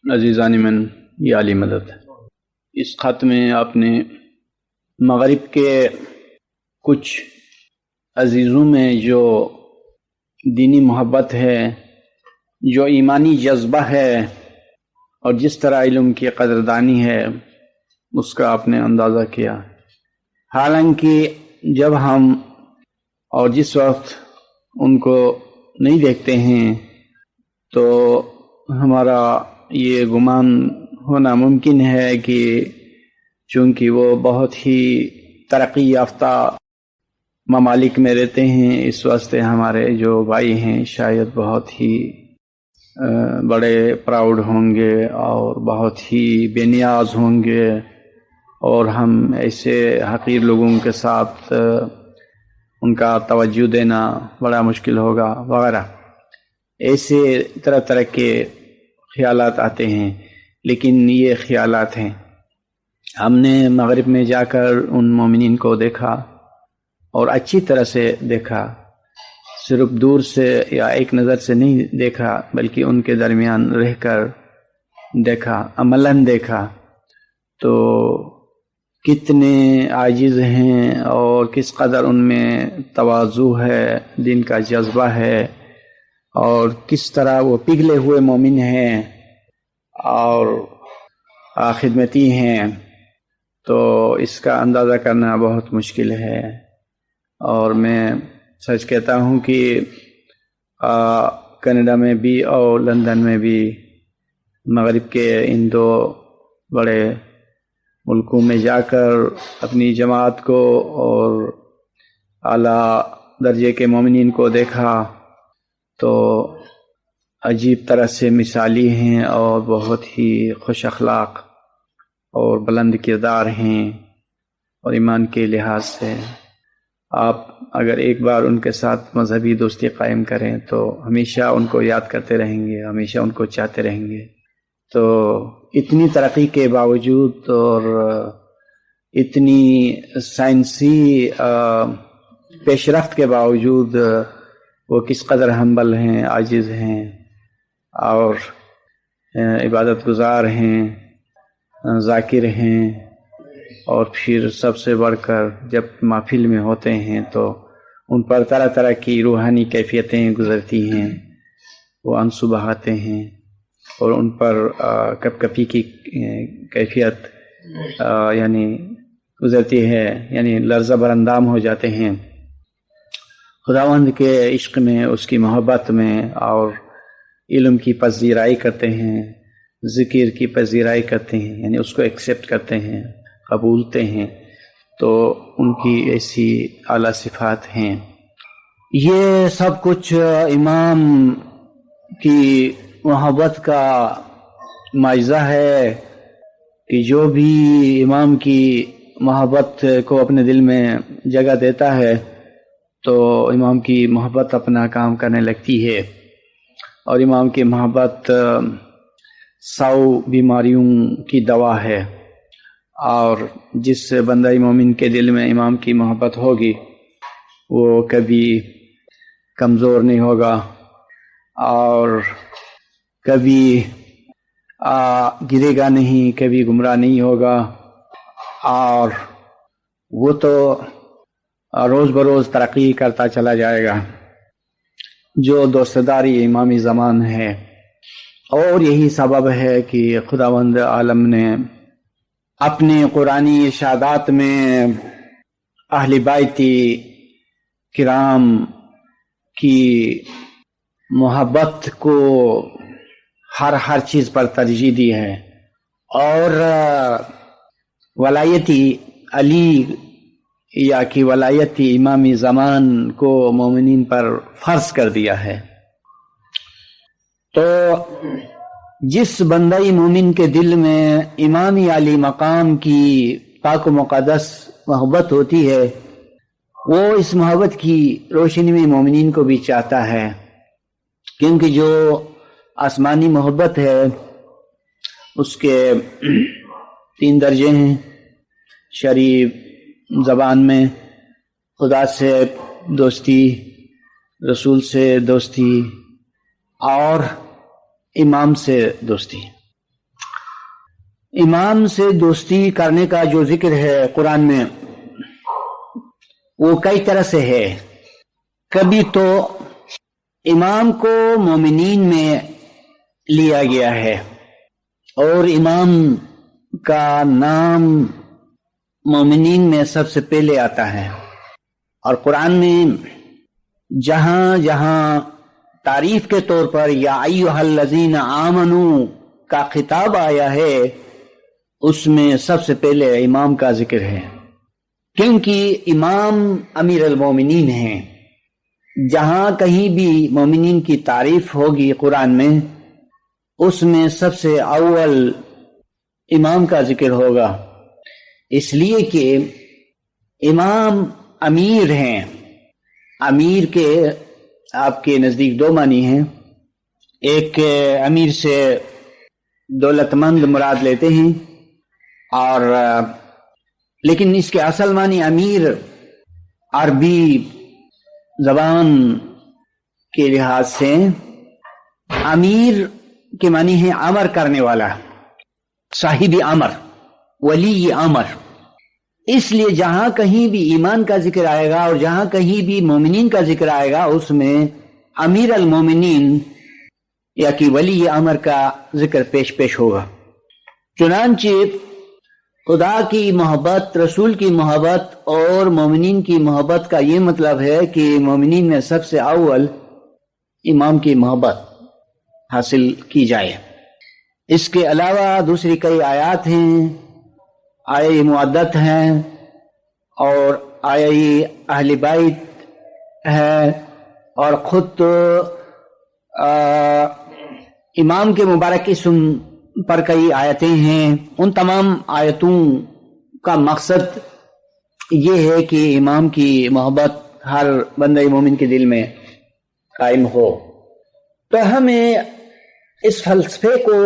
عزیزان من یا علی مدد، اس خط میں آپ نے مغرب کے کچھ عزیزوں میں جو دینی محبت ہے، جو ایمانی جذبہ ہے اور جس طرح علم کی قدردانی ہے، اس کا آپ نے اندازہ کیا۔ حالانکہ جب ہم اور جس وقت ان کو نہیں دیکھتے ہیں تو ہمارا یہ گمان ہونا ممکن ہے کہ چونکہ وہ بہت ہی ترقی یافتہ ممالک میں رہتے ہیں، اس واسطے ہمارے جو بھائی ہیں شاید بہت ہی بڑے پراؤڈ ہوں گے اور بہت ہی بے نیاز ہوں گے، اور ہم ایسے حقیر لوگوں کے ساتھ ان کا توجہ دینا بڑا مشکل ہوگا وغیرہ، ایسے طرح طرح کے خیالات آتے ہیں۔ لیکن یہ خیالات ہیں۔ ہم نے مغرب میں جا کر ان مومنین کو دیکھا اور اچھی طرح سے دیکھا، صرف دور سے یا ایک نظر سے نہیں دیکھا بلکہ ان کے درمیان رہ کر دیکھا، عملاً دیکھا، تو کتنے عاجز ہیں اور کس قدر ان میں تواضع ہے، دین کا جذبہ ہے، اور کس طرح وہ پگھلے ہوئے مومن ہیں اور خدمتی ہیں، تو اس کا اندازہ کرنا بہت مشکل ہے۔ اور میں سچ کہتا ہوں کہ کینیڈا میں بھی اور لندن میں بھی مغرب کے ان دو بڑے ملکوں میں جا کر اپنی جماعت کو اور اعلیٰ درجے کے مومنین کو دیکھا تو عجیب طرح سے مثالی ہیں اور بہت ہی خوش اخلاق اور بلند کردار ہیں، اور ایمان کے لحاظ سے آپ اگر ایک بار ان کے ساتھ مذہبی دوستی قائم کریں تو ہمیشہ ان کو یاد کرتے رہیں گے، ہمیشہ ان کو چاہتے رہیں گے۔ تو اتنی ترقی کے باوجود اور اتنی سائنسی پیش رفت کے باوجود وہ کس قدر ہمبل ہیں، عاجز ہیں اور عبادت گزار ہیں، ذاکر ہیں، اور پھر سب سے بڑھ کر جب محفل میں ہوتے ہیں تو ان پر طرح طرح کی روحانی کیفیتیں گزرتی ہیں، وہ آنسو بہاتے ہیں اور ان پر کپ کپی کی کیفیت یعنی گزرتی ہے، یعنی لرزہ براندام ہو جاتے ہیں خداوند کے عشق میں، اس کی محبت میں، اور علم کی پذیرائی کرتے ہیں، ذکر کی پذیرائی کرتے ہیں، یعنی اس کو ایکسیپٹ کرتے ہیں، قبولتے ہیں، تو ان کی ایسی اعلیٰ صفات ہیں۔ یہ سب کچھ امام کی محبت کا معجزہ ہے کہ جو بھی امام کی محبت کو اپنے دل میں جگہ دیتا ہے تو امام کی محبت اپنا کام کرنے لگتی ہے، اور امام کی محبت 100 بیماریوں کی دوا ہے، اور جس بندہ مومن کے دل میں امام کی محبت ہوگی وہ کبھی کمزور نہیں ہوگا اور کبھی گرے گا نہیں، کبھی گمراہ نہیں ہوگا، اور وہ تو روز بروز ترقی کرتا چلا جائے گا، جو دوستداری امامی زمان ہے۔ اور یہی سبب ہے کہ خداوند عالم نے اپنے قرآنی ارشادات میں اہل بیت کرام کی محبت کو ہر چیز پر ترجیح دی ہے، اور ولایت علی یا کہ ولایت امامی زمان کو مومنین پر فرض کر دیا ہے۔ تو جس بندہ مومن کے دل میں امام علی مقام کی پاک و مقدس محبت ہوتی ہے، وہ اس محبت کی روشنی میں مومنین کو بھی چاہتا ہے، کیونکہ جو آسمانی محبت ہے اس کے 3 درجے ہیں۔ شریف زبان میں خدا سے دوستی، رسول سے دوستی اور امام سے دوستی۔ امام سے دوستی کرنے کا جو ذکر ہے قرآن میں وہ کئی طرح سے ہے۔ کبھی تو امام کو مومنین میں لیا گیا ہے اور امام کا نام مومنین میں سب سے پہلے آتا ہے، اور قرآن میں جہاں جہاں تعریف کے طور پر یا ایھا الذین آمنو کا خطاب آیا ہے اس میں سب سے پہلے امام کا ذکر ہے، کیونکہ امام امیر المومنین ہیں۔ جہاں کہیں بھی مومنین کی تعریف ہوگی قرآن میں اس میں سب سے اول امام کا ذکر ہوگا، اس لیے کہ امام امیر ہیں۔ امیر کے آپ کے نزدیک دو معنی ہیں، ایک امیر سے دولت مند مراد لیتے ہیں، اور لیکن اس کے اصل معنی امیر عربی زبان کے لحاظ سے امیر کے معنی ہے امر کرنے والا، صاحب امر، ولی امر۔ اس لیے جہاں کہیں بھی ایمان کا ذکر آئے گا اور جہاں کہیں بھی مومنین کا ذکر آئے گا اس میں امیر المومنین یا کہ ولی امر کا ذکر پیش ہوگا۔ چنانچہ خدا کی محبت، رسول کی محبت اور مومنین کی محبت کا یہ مطلب ہے کہ مومنین میں سب سے اول امام کی محبت حاصل کی جائے۔ اس کے علاوہ دوسری کئی آیات ہیں، آیہ معدت ہیں اور آیہ اہل بیت ہے، اور خود تو امام کے مبارک اسم پر کئی آیتیں ہیں۔ ان تمام آیتوں کا مقصد یہ ہے کہ امام کی محبت ہر بندہ مومن کے دل میں قائم ہو۔ تو ہمیں اس فلسفے کو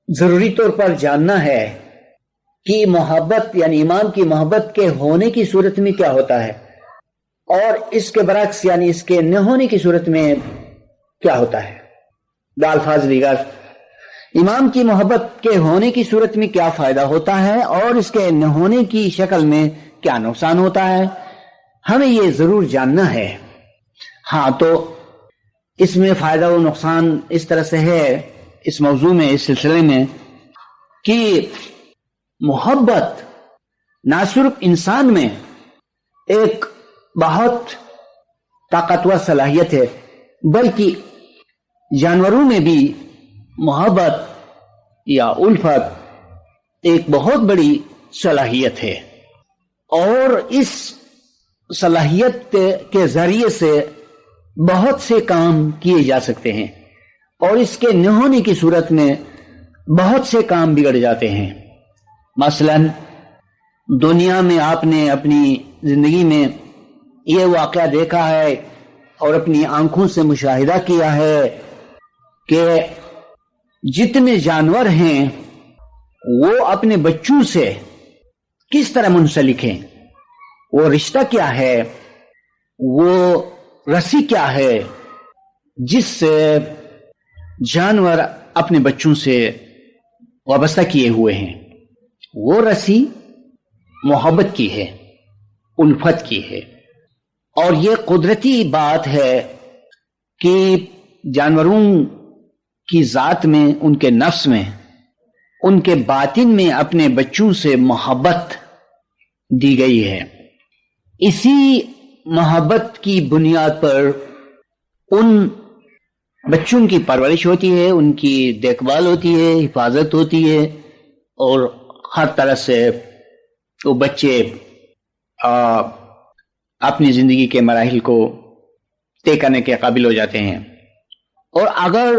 ضروری طور پر جاننا ہے کہ محبت یعنی امام کی محبت کے ہونے کی صورت میں کیا ہوتا ہے، اور اس کے برعکس یعنی اس کے نہ ہونے کی صورت میں کیا ہوتا ہے۔ بالفاظ دیگر امام کی محبت کے ہونے کی صورت میں کیا فائدہ ہوتا ہے اور اس کے نہ ہونے کی شکل میں کیا نقصان ہوتا ہے، ہمیں یہ ضرور جاننا ہے۔ ہاں، تو اس میں فائدہ و نقصان اس طرح سے ہے اس موضوع میں، اس سلسلے میں، کہ محبت نہ صرف انسان میں ایک بہت طاقتور صلاحیت ہے بلکہ جانوروں میں بھی محبت یا الفت ایک بہت بڑی صلاحیت ہے، اور اس صلاحیت کے ذریعے سے بہت سے کام کیے جا سکتے ہیں، اور اس کے نہ ہونے کی صورت میں بہت سے کام بگڑ جاتے ہیں۔ مثلا دنیا میں آپ نے اپنی زندگی میں یہ واقعہ دیکھا ہے اور اپنی آنکھوں سے مشاہدہ کیا ہے کہ جتنے جانور ہیں وہ اپنے بچوں سے کس طرح منسلک ہیں، وہ رشتہ کیا ہے، وہ رسی کیا ہے جس سے جانور اپنے بچوں سے وابستہ کیے ہوئے ہیں۔ وہ رسی محبت کی ہے، الفت کی ہے، اور یہ قدرتی بات ہے کہ جانوروں کی ذات میں، ان کے نفس میں، ان کے باطن میں اپنے بچوں سے محبت دی گئی ہے۔ اسی محبت کی بنیاد پر ان بچوں کی پرورش ہوتی ہے، ان کی دیکھ بھال ہوتی ہے، حفاظت ہوتی ہے، اور ہر طرح سے وہ بچے اپنی زندگی کے مراحل کو طے کرنے کے قابل ہو جاتے ہیں۔ اور اگر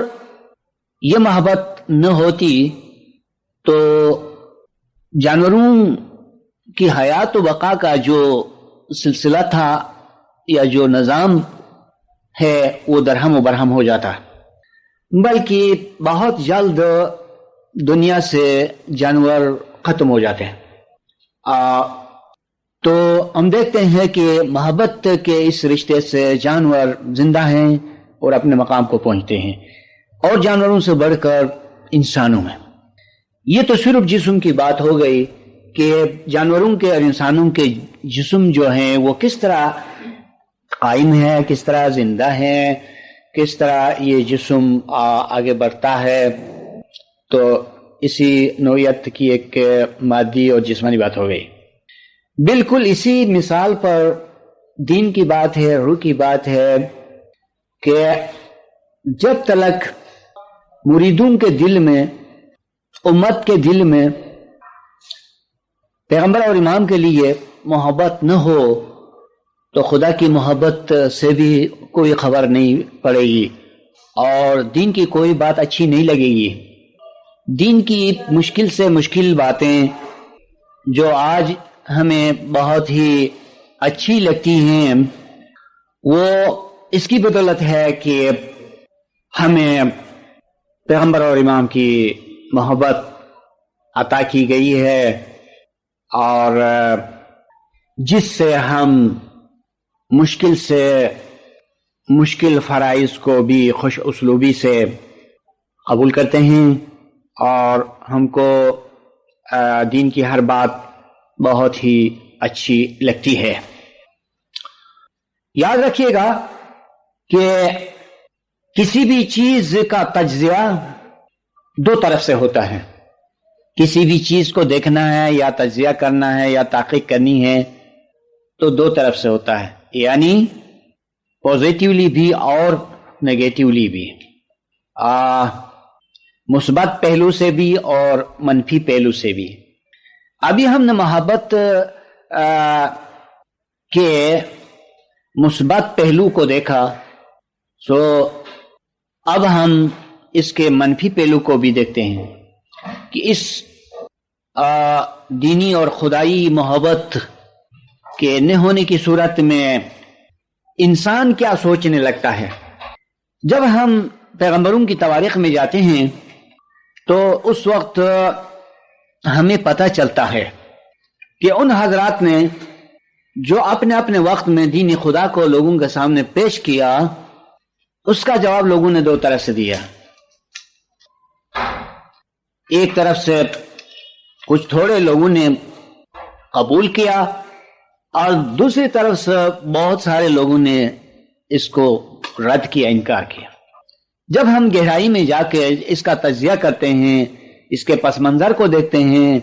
یہ محبت نہ ہوتی تو جانوروں کی حیات و بقا کا جو سلسلہ تھا یا جو نظام ہے وہ درہم و برہم ہو جاتا، بلکہ بہت جلد دنیا سے جانور ختم ہو جاتے ہیں۔ تو ہم دیکھتے ہیں کہ محبت کے اس رشتے سے جانور زندہ ہیں اور اپنے مقام کو پہنچتے ہیں، اور جانوروں سے بڑھ کر انسانوں میں۔ یہ تو صرف جسم کی بات ہو گئی کہ جانوروں کے اور انسانوں کے جسم جو ہیں وہ کس طرح قائم ہے، کس طرح زندہ ہے، کس طرح یہ جسم آگے بڑھتا ہے۔ تو اسی نوعیت کی ایک مادی اور جسمانی بات ہو گئی۔ بالکل اسی مثال پر دین کی بات ہے، روح کی بات ہے کہ جب تک مریدوں کے دل میں، امت کے دل میں پیغمبر اور امام کے لیے محبت نہ ہو تو خدا کی محبت سے بھی کوئی خبر نہیں پڑے گی اور دین کی کوئی بات اچھی نہیں لگے گی۔ دین کی مشکل سے مشکل باتیں جو آج ہمیں بہت ہی اچھی لگتی ہیں وہ اس کی بدولت ہے کہ ہمیں پیغمبر اور امام کی محبت عطا کی گئی ہے، اور جس سے ہم مشکل سے مشکل فرائض کو بھی خوش اسلوبی سے قبول کرتے ہیں، اور ہم کو دین کی ہر بات بہت ہی اچھی لگتی ہے۔ یاد رکھیے گا کہ کسی بھی چیز کا تجزیہ دو طرف سے ہوتا ہے۔ کسی بھی چیز کو دیکھنا ہے یا تجزیہ کرنا ہے یا تحقیق کرنی ہے تو دو طرف سے ہوتا ہے، یعنی پوزیٹیولی بھی اور نیگیٹیولی بھی، مثبت پہلو سے بھی اور منفی پہلو سے بھی۔ ابھی ہم نے محبت کے مثبت پہلو کو دیکھا، سو اب ہم اس کے منفی پہلو کو بھی دیکھتے ہیں کہ اس دینی اور خدائی محبت کے نہ ہونے کی صورت میں انسان کیا سوچنے لگتا ہے۔ جب ہم پیغمبروں کی تواریخ میں جاتے ہیں تو اس وقت ہمیں پتہ چلتا ہے کہ ان حضرات نے جو اپنے اپنے وقت میں دین خدا کو لوگوں کے سامنے پیش کیا، اس کا جواب لوگوں نے دو طرح سے دیا۔ ایک طرف سے کچھ تھوڑے لوگوں نے قبول کیا اور دوسری طرف سے بہت سارے لوگوں نے اس کو رد کیا، انکار کیا۔ جب ہم گہرائی میں جا کے اس کا تجزیہ کرتے ہیں، اس کے پس منظر کو دیکھتے ہیں،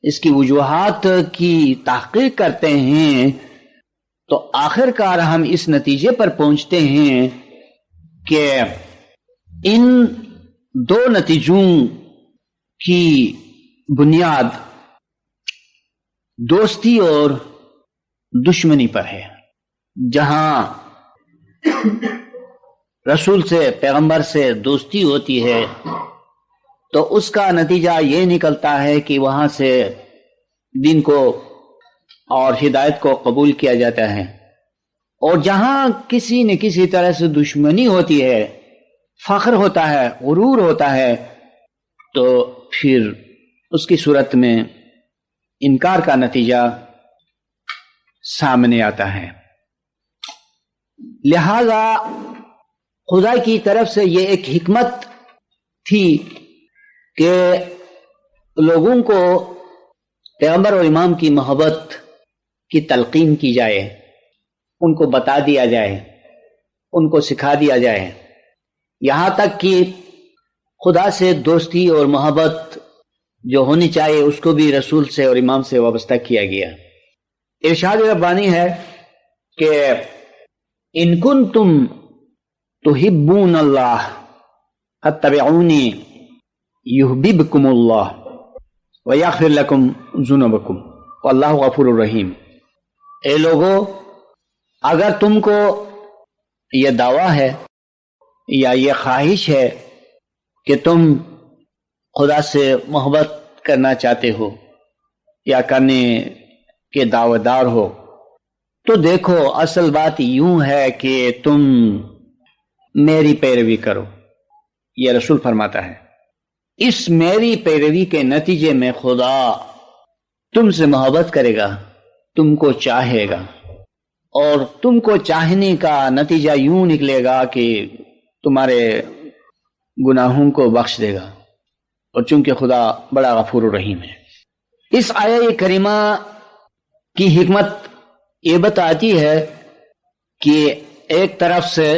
اس کی وجوہات کی تحقیق کرتے ہیں، تو آخر کار ہم اس نتیجے پر پہنچتے ہیں کہ ان دو نتیجوں کی بنیاد دوستی اور دشمنی پر ہے۔ جہاں رسول سے، پیغمبر سے دوستی ہوتی ہے تو اس کا نتیجہ یہ نکلتا ہے کہ وہاں سے دین کو اور ہدایت کو قبول کیا جاتا ہے، اور جہاں کسی نہ کسی طرح سے دشمنی ہوتی ہے، فخر ہوتا ہے، غرور ہوتا ہے، تو پھر اس کی صورت میں انکار کا نتیجہ سامنے آتا ہے۔ لہذا خدا کی طرف سے یہ ایک حکمت تھی کہ لوگوں کو پیغمبر اور امام کی محبت کی تلقین کی جائے، ان کو بتا دیا جائے، ان کو سکھا دیا جائے، یہاں تک کہ خدا سے دوستی اور محبت جو ہونی چاہیے اس کو بھی رسول سے اور امام سے وابستہ کیا گیا۔ ارشاد ربانی ہے کہ ان کنتم تحبون اللہ فاتبعونی یحببکم اللہ ویغفر لکم ذنوبکم واللہ غفور الرحیم۔ اے لوگو، اگر تم کو یہ دعویٰ ہے یا یہ خواہش ہے کہ تم خدا سے محبت کرنا چاہتے ہو یا کرنے کے دعویدار ہو، تو دیکھو اصل بات یوں ہے کہ تم میری پیروی کرو۔ یہ رسول فرماتا ہے، اس میری پیروی کے نتیجے میں خدا تم سے محبت کرے گا تم کو چاہے گا، اور تم کو چاہنے کا نتیجہ یوں نکلے گا کہ تمہارے گناہوں کو بخش دے گا، اور چونکہ خدا بڑا غفور الرحیم ہے۔ اس آیہ کریمہ کی حکمت یہ بتاتی ہے کہ ایک طرف سے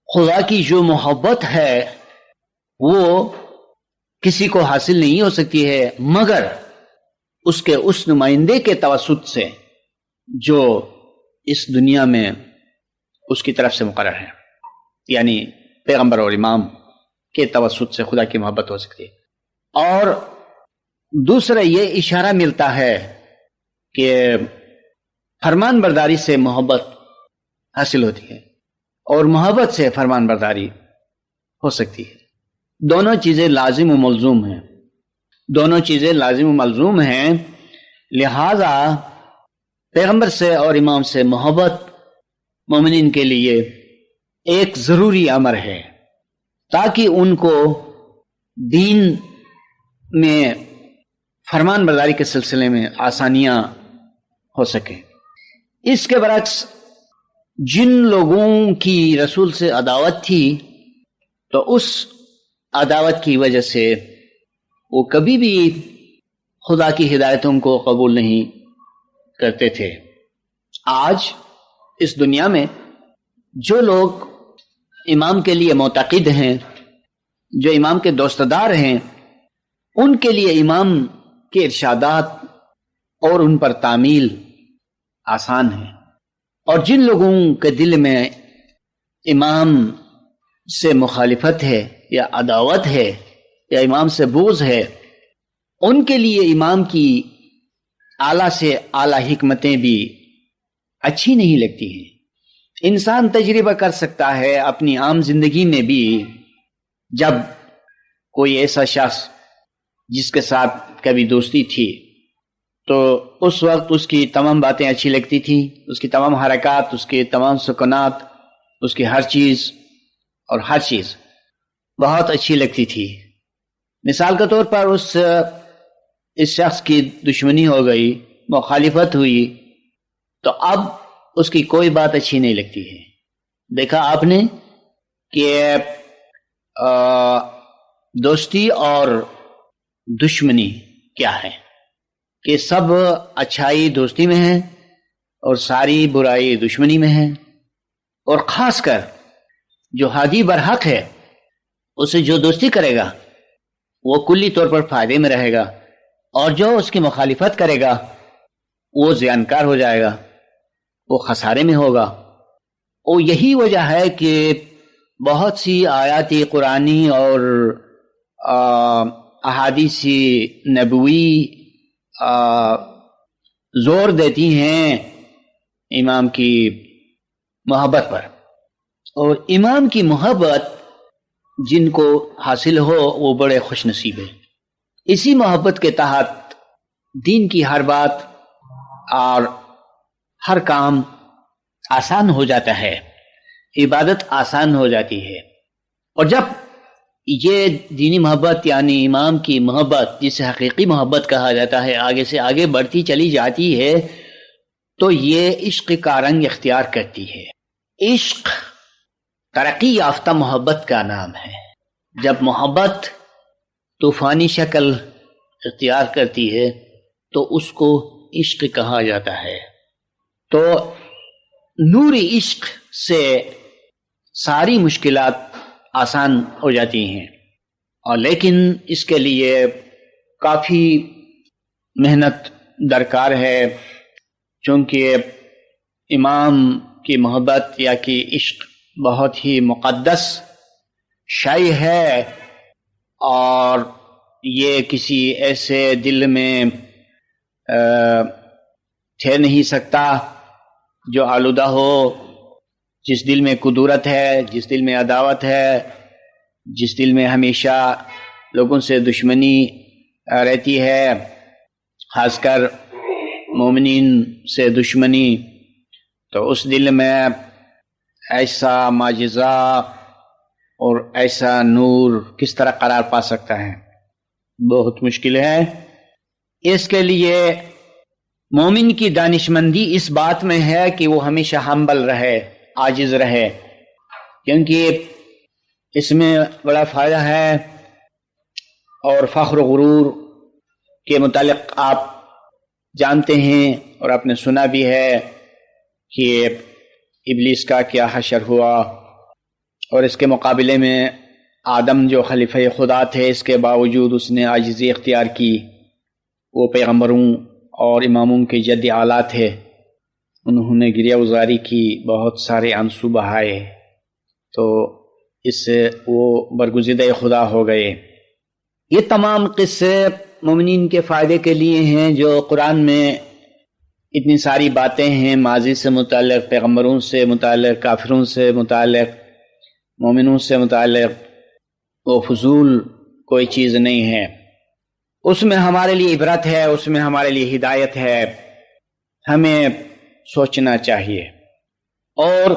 خدا کی جو محبت ہے وہ کسی کو حاصل نہیں ہو سکتی ہے مگر اس کے اس نمائندے کے توسط سے جو اس دنیا میں اس کی طرف سے مقرر ہے، یعنی پیغمبر اور امام کے توسط سے خدا کی محبت ہو سکتی ہے۔ اور دوسرا یہ اشارہ ملتا ہے کہ فرمان برداری سے محبت حاصل ہوتی ہے اور محبت سے فرمان برداری ہو سکتی ہے۔ دونوں چیزیں لازم و ملزوم ہیں، دونوں چیزیں لازم و ملزوم ہیں، لہذا پیغمبر سے اور امام سے محبت مومنین کے لیے ایک ضروری امر ہے تاکہ ان کو دین میں فرمان برداری کے سلسلے میں آسانیاں ہو سکیں۔ اس کے برعکس جن لوگوں کی رسول سے عداوت تھی تو اس عداوت کی وجہ سے وہ کبھی بھی خدا کی ہدایتوں کو قبول نہیں کرتے تھے۔ آج اس دنیا میں جو لوگ امام کے لیے معتقد ہیں، جو امام کے دوستدار ہیں، ان کے لیے امام کے ارشادات اور ان پر تعمیل آسان ہے، اور جن لوگوں کے دل میں امام سے مخالفت ہے یا عداوت ہے یا امام سے بغض ہے، ان کے لیے امام کی اعلیٰ سے اعلیٰ حکمتیں بھی اچھی نہیں لگتی ہیں۔ انسان تجربہ کر سکتا ہے اپنی عام زندگی میں بھی، جب کوئی ایسا شخص جس کے ساتھ کبھی دوستی تھی تو اس وقت اس کی تمام باتیں اچھی لگتی تھیں، اس کی تمام حرکات، اس کے تمام سکونات، اس کی ہر چیز اور ہر چیز بہت اچھی لگتی تھی۔ مثال کے طور پر اس شخص کی دشمنی ہو گئی، مخالفت ہوئی، تو اب اس کی کوئی بات اچھی نہیں لگتی ہے۔ دیکھا آپ نے کہ دوستی اور دشمنی کیا ہے، کہ سب اچھائی دوستی میں ہے اور ساری برائی دشمنی میں ہے، اور خاص کر جو ہادی برحق ہے اسے جو دوستی کرے گا وہ کلی طور پر فائدے میں رہے گا، اور جو اس کی مخالفت کرے گا وہ زیانکار ہو جائے گا، وہ خسارے میں ہوگا۔ اور یہی وجہ ہے کہ بہت سی آیاتی قرآنی اور احادیثی نبوی زور دیتی ہیں امام کی محبت پر، اور امام کی محبت جن کو حاصل ہو وہ بڑے خوش نصیب ہیں۔ اسی محبت کے تحت دین کی ہر بات اور ہر کام آسان ہو جاتا ہے، عبادت آسان ہو جاتی ہے۔ اور جب یہ دینی محبت یعنی امام کی محبت، جسے حقیقی محبت کہا جاتا ہے، آگے سے آگے بڑھتی چلی جاتی ہے تو یہ عشق کا رنگ اختیار کرتی ہے۔ عشق ترقی یافتہ محبت کا نام ہے۔ جب محبت طوفانی شکل اختیار کرتی ہے تو اس کو عشق کہا جاتا ہے۔ تو نوری عشق سے ساری مشکلات آسان ہو جاتی ہیں، اور لیکن اس کے لیے کافی محنت درکار ہے، چونکہ امام کی محبت یا کہ عشق بہت ہی مقدس شے ہے، اور یہ کسی ایسے دل میں ٹھہر نہیں سکتا جو آلودہ ہو، جس دل میں کدورت ہے، جس دل میں عداوت ہے، جس دل میں ہمیشہ لوگوں سے دشمنی رہتی ہے، خاص کر مومنین سے دشمنی۔ تو اس دل میں ایسا معجزہ اور ایسا نور کس طرح قرار پا سکتا ہے؟ بہت مشکل ہے۔ اس کے لیے مومن کی دانشمندی اس بات میں ہے کہ وہ ہمیشہ ہمبل رہے، عاجز رہے، کیونکہ اس میں بڑا فائدہ ہے۔ اور فخر و غرور کے متعلق آپ جانتے ہیں اور آپ نے سنا بھی ہے کہ ابلیس کا کیا حشر ہوا، اور اس کے مقابلے میں آدم جو خلیفہ خدا تھے، اس کے باوجود اس نے عاجزی اختیار کی۔ وہ پیغمبروں اور اماموں کے جد اعلیٰ تھے، انہوں نے گریہ گزاری کی، بہت سارے آنسو بہائے، تو اس سے وہ برگزیدہ خدا ہو گئے۔ یہ تمام قصے مومنین کے فائدے کے لیے ہیں، جو قرآن میں اتنی ساری باتیں ہیں ماضی سے متعلق، پیغمبروں سے متعلق، کافروں سے متعلق، مومنوں سے متعلق، وہ فضول کوئی چیز نہیں ہے۔ اس میں ہمارے لیے عبرت ہے، اس میں ہمارے لیے ہدایت ہے، ہمیں سوچنا چاہیے۔ اور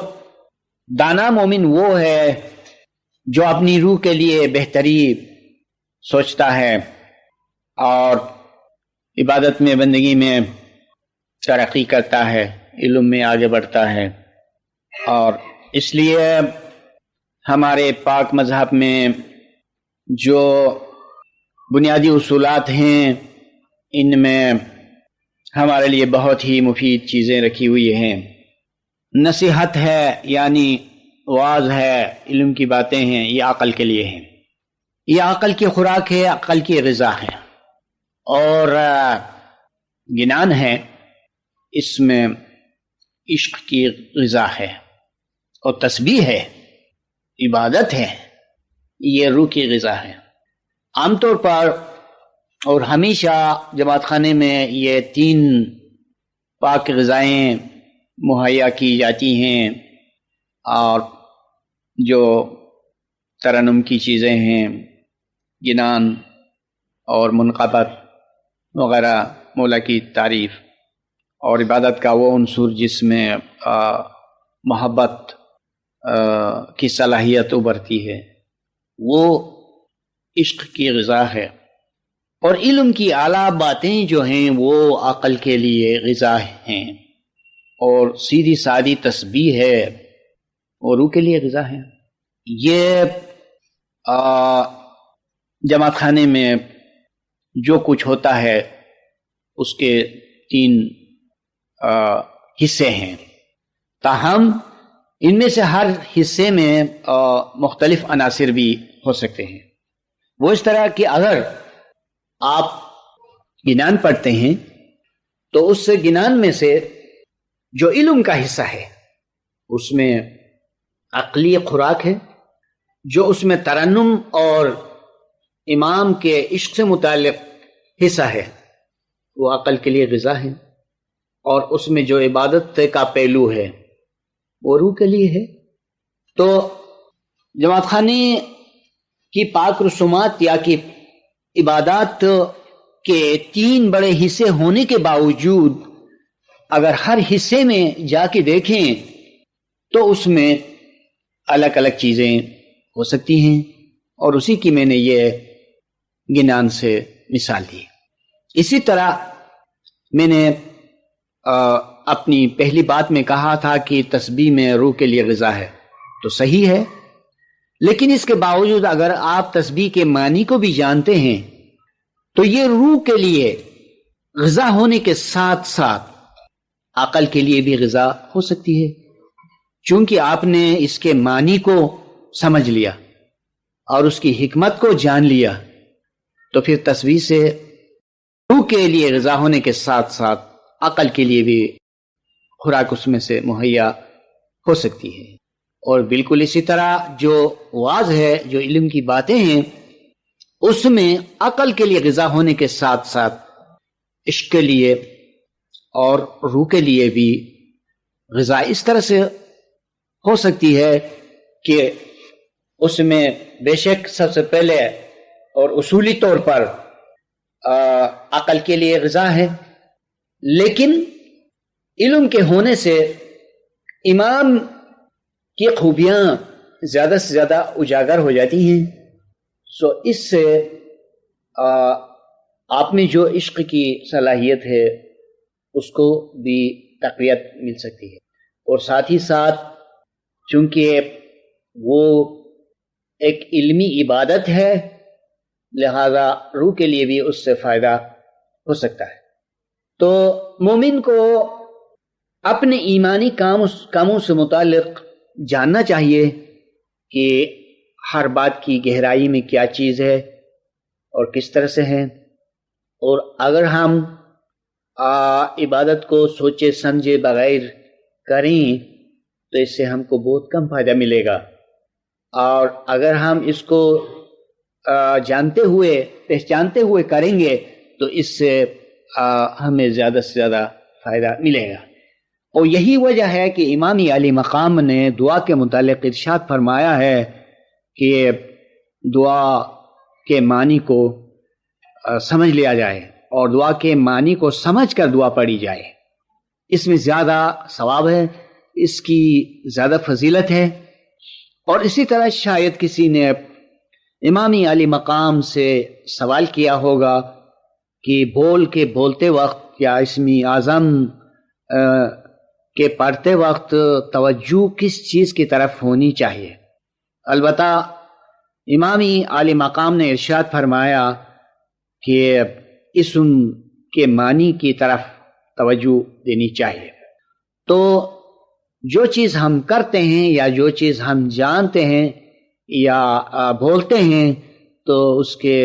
دانا مومن وہ ہے جو اپنی روح کے لیے بہتری سوچتا ہے اور عبادت میں، بندگی میں ترقی کرتا ہے، علم میں آگے بڑھتا ہے۔ اور اس لیے ہمارے پاک مذہب میں جو بنیادی اصولات ہیں، ان میں ہمارے لیے بہت ہی مفید چیزیں رکھی ہوئی ہیں۔ نصیحت ہے، یعنی واعظ ہے، علم کی باتیں ہیں، یہ عقل کے لیے ہیں، یہ عقل کی خوراک ہے، عقل کی غذا ہے۔ اور گنان ہے، اس میں عشق کی غذا ہے، اور تسبیح ہے، عبادت ہے، یہ روح کی غذا ہے۔ عام طور پر اور ہمیشہ جماعت خانے میں یہ 3 پاک غذائیں مہیا کی جاتی ہیں، اور جو ترنم کی چیزیں ہیں، گنان اور منقبت وغیرہ، مولا کی تعریف، اور عبادت کا وہ عنصر جس میں محبت کی صلاحیت ابھرتی ہے، وہ عشق کی غذا ہے۔ اور علم کی اعلیٰ باتیں جو ہیں وہ عقل کے لیے غذا ہیں، اور سیدھی سادی تسبیح ہے، وہ روح کے لیے غذا ہے۔ یہ جماعت خانے میں جو کچھ ہوتا ہے اس کے 3 حصے ہیں، تاہم ان میں سے ہر حصے میں مختلف عناصر بھی ہو سکتے ہیں۔ وہ اس طرح کہ اگر آپ گنان پڑھتے ہیں تو اس سے گنان میں سے جو علم کا حصہ ہے اس میں عقلی خوراک ہے، جو اس میں ترنم اور امام کے عشق سے متعلق حصہ ہے وہ عقل کے لیے غذا ہے، اور اس میں جو عبادت کا پہلو ہے وہ روح کے لیے ہے۔ تو جماعت خانے کی پاک رسومات یا کہ عبادات کے 3 بڑے حصے ہونے کے باوجود اگر ہر حصے میں جا کے دیکھیں تو اس میں الگ الگ چیزیں ہو سکتی ہیں، اور اسی کی میں نے یہ گنان سے مثال دی۔ اسی طرح میں نے اپنی پہلی بات میں کہا تھا کہ تسبیح میں روح کے لیے غذا ہے، تو صحیح ہے، لیکن اس کے باوجود اگر آپ تسبیح کے معنی کو بھی جانتے ہیں تو یہ روح کے لیے غذا ہونے کے ساتھ ساتھ عقل کے لیے بھی غذا ہو سکتی ہے، چونکہ آپ نے اس کے معنی کو سمجھ لیا اور اس کی حکمت کو جان لیا، تو پھر تسبیح سے روح کے لیے غذا ہونے کے ساتھ ساتھ عقل کے لیے بھی خوراک اس میں سے مہیا ہو سکتی ہے۔ اور بالکل اسی طرح جو واعظ ہے، جو علم کی باتیں ہیں، اس میں عقل کے لیے غذا ہونے کے ساتھ ساتھ عشق کے لیے اور روح کے لیے بھی غذا اس طرح سے ہو سکتی ہے کہ اس میں بے شک سب سے پہلے اور اصولی طور پر عقل کے لیے غذا ہے، لیکن علم کے ہونے سے امام کی خوبیاں زیادہ سے زیادہ اجاگر ہو جاتی ہیں۔ سو اس سے آپ میں جو عشق کی صلاحیت ہے اس کو بھی تقویت مل سکتی ہے، اور ساتھ ہی ساتھ چونکہ وہ ایک علمی عبادت ہے لہذا روح کے لیے بھی اس سے فائدہ ہو سکتا ہے۔ تو مومن کو اپنے ایمانی کاموں سے متعلق جاننا چاہیے کہ ہر بات کی گہرائی میں کیا چیز ہے اور کس طرح سے ہے، اور اگر ہم عبادت کو سوچے سمجھے بغیر کریں تو اس سے ہم کو بہت کم فائدہ ملے گا، اور اگر ہم اس کو جانتے ہوئے پہچانتے ہوئے کریں گے تو اس سے ہمیں زیادہ سے زیادہ فائدہ ملے گا۔ اور یہی وجہ ہے کہ امام علی مقام نے دعا کے متعلق ارشاد فرمایا ہے کہ دعا کے معنی کو سمجھ لیا جائے اور دعا کے معنی کو سمجھ کر دعا پڑھی جائے، اس میں زیادہ ثواب ہے، اس کی زیادہ فضیلت ہے۔ اور اسی طرح شاید کسی نے امام علی مقام سے سوال کیا ہوگا کہ بولتے وقت یا اسم اعظم کے پڑھتے وقت توجہ کس چیز کی طرف ہونی چاہیے؟ البتہ امام علی مقام نے ارشاد فرمایا کہ اسم کے معنی کی طرف توجہ دینی چاہیے۔ تو جو چیز ہم کرتے ہیں یا جو چیز ہم جانتے ہیں یا بولتے ہیں تو اس کے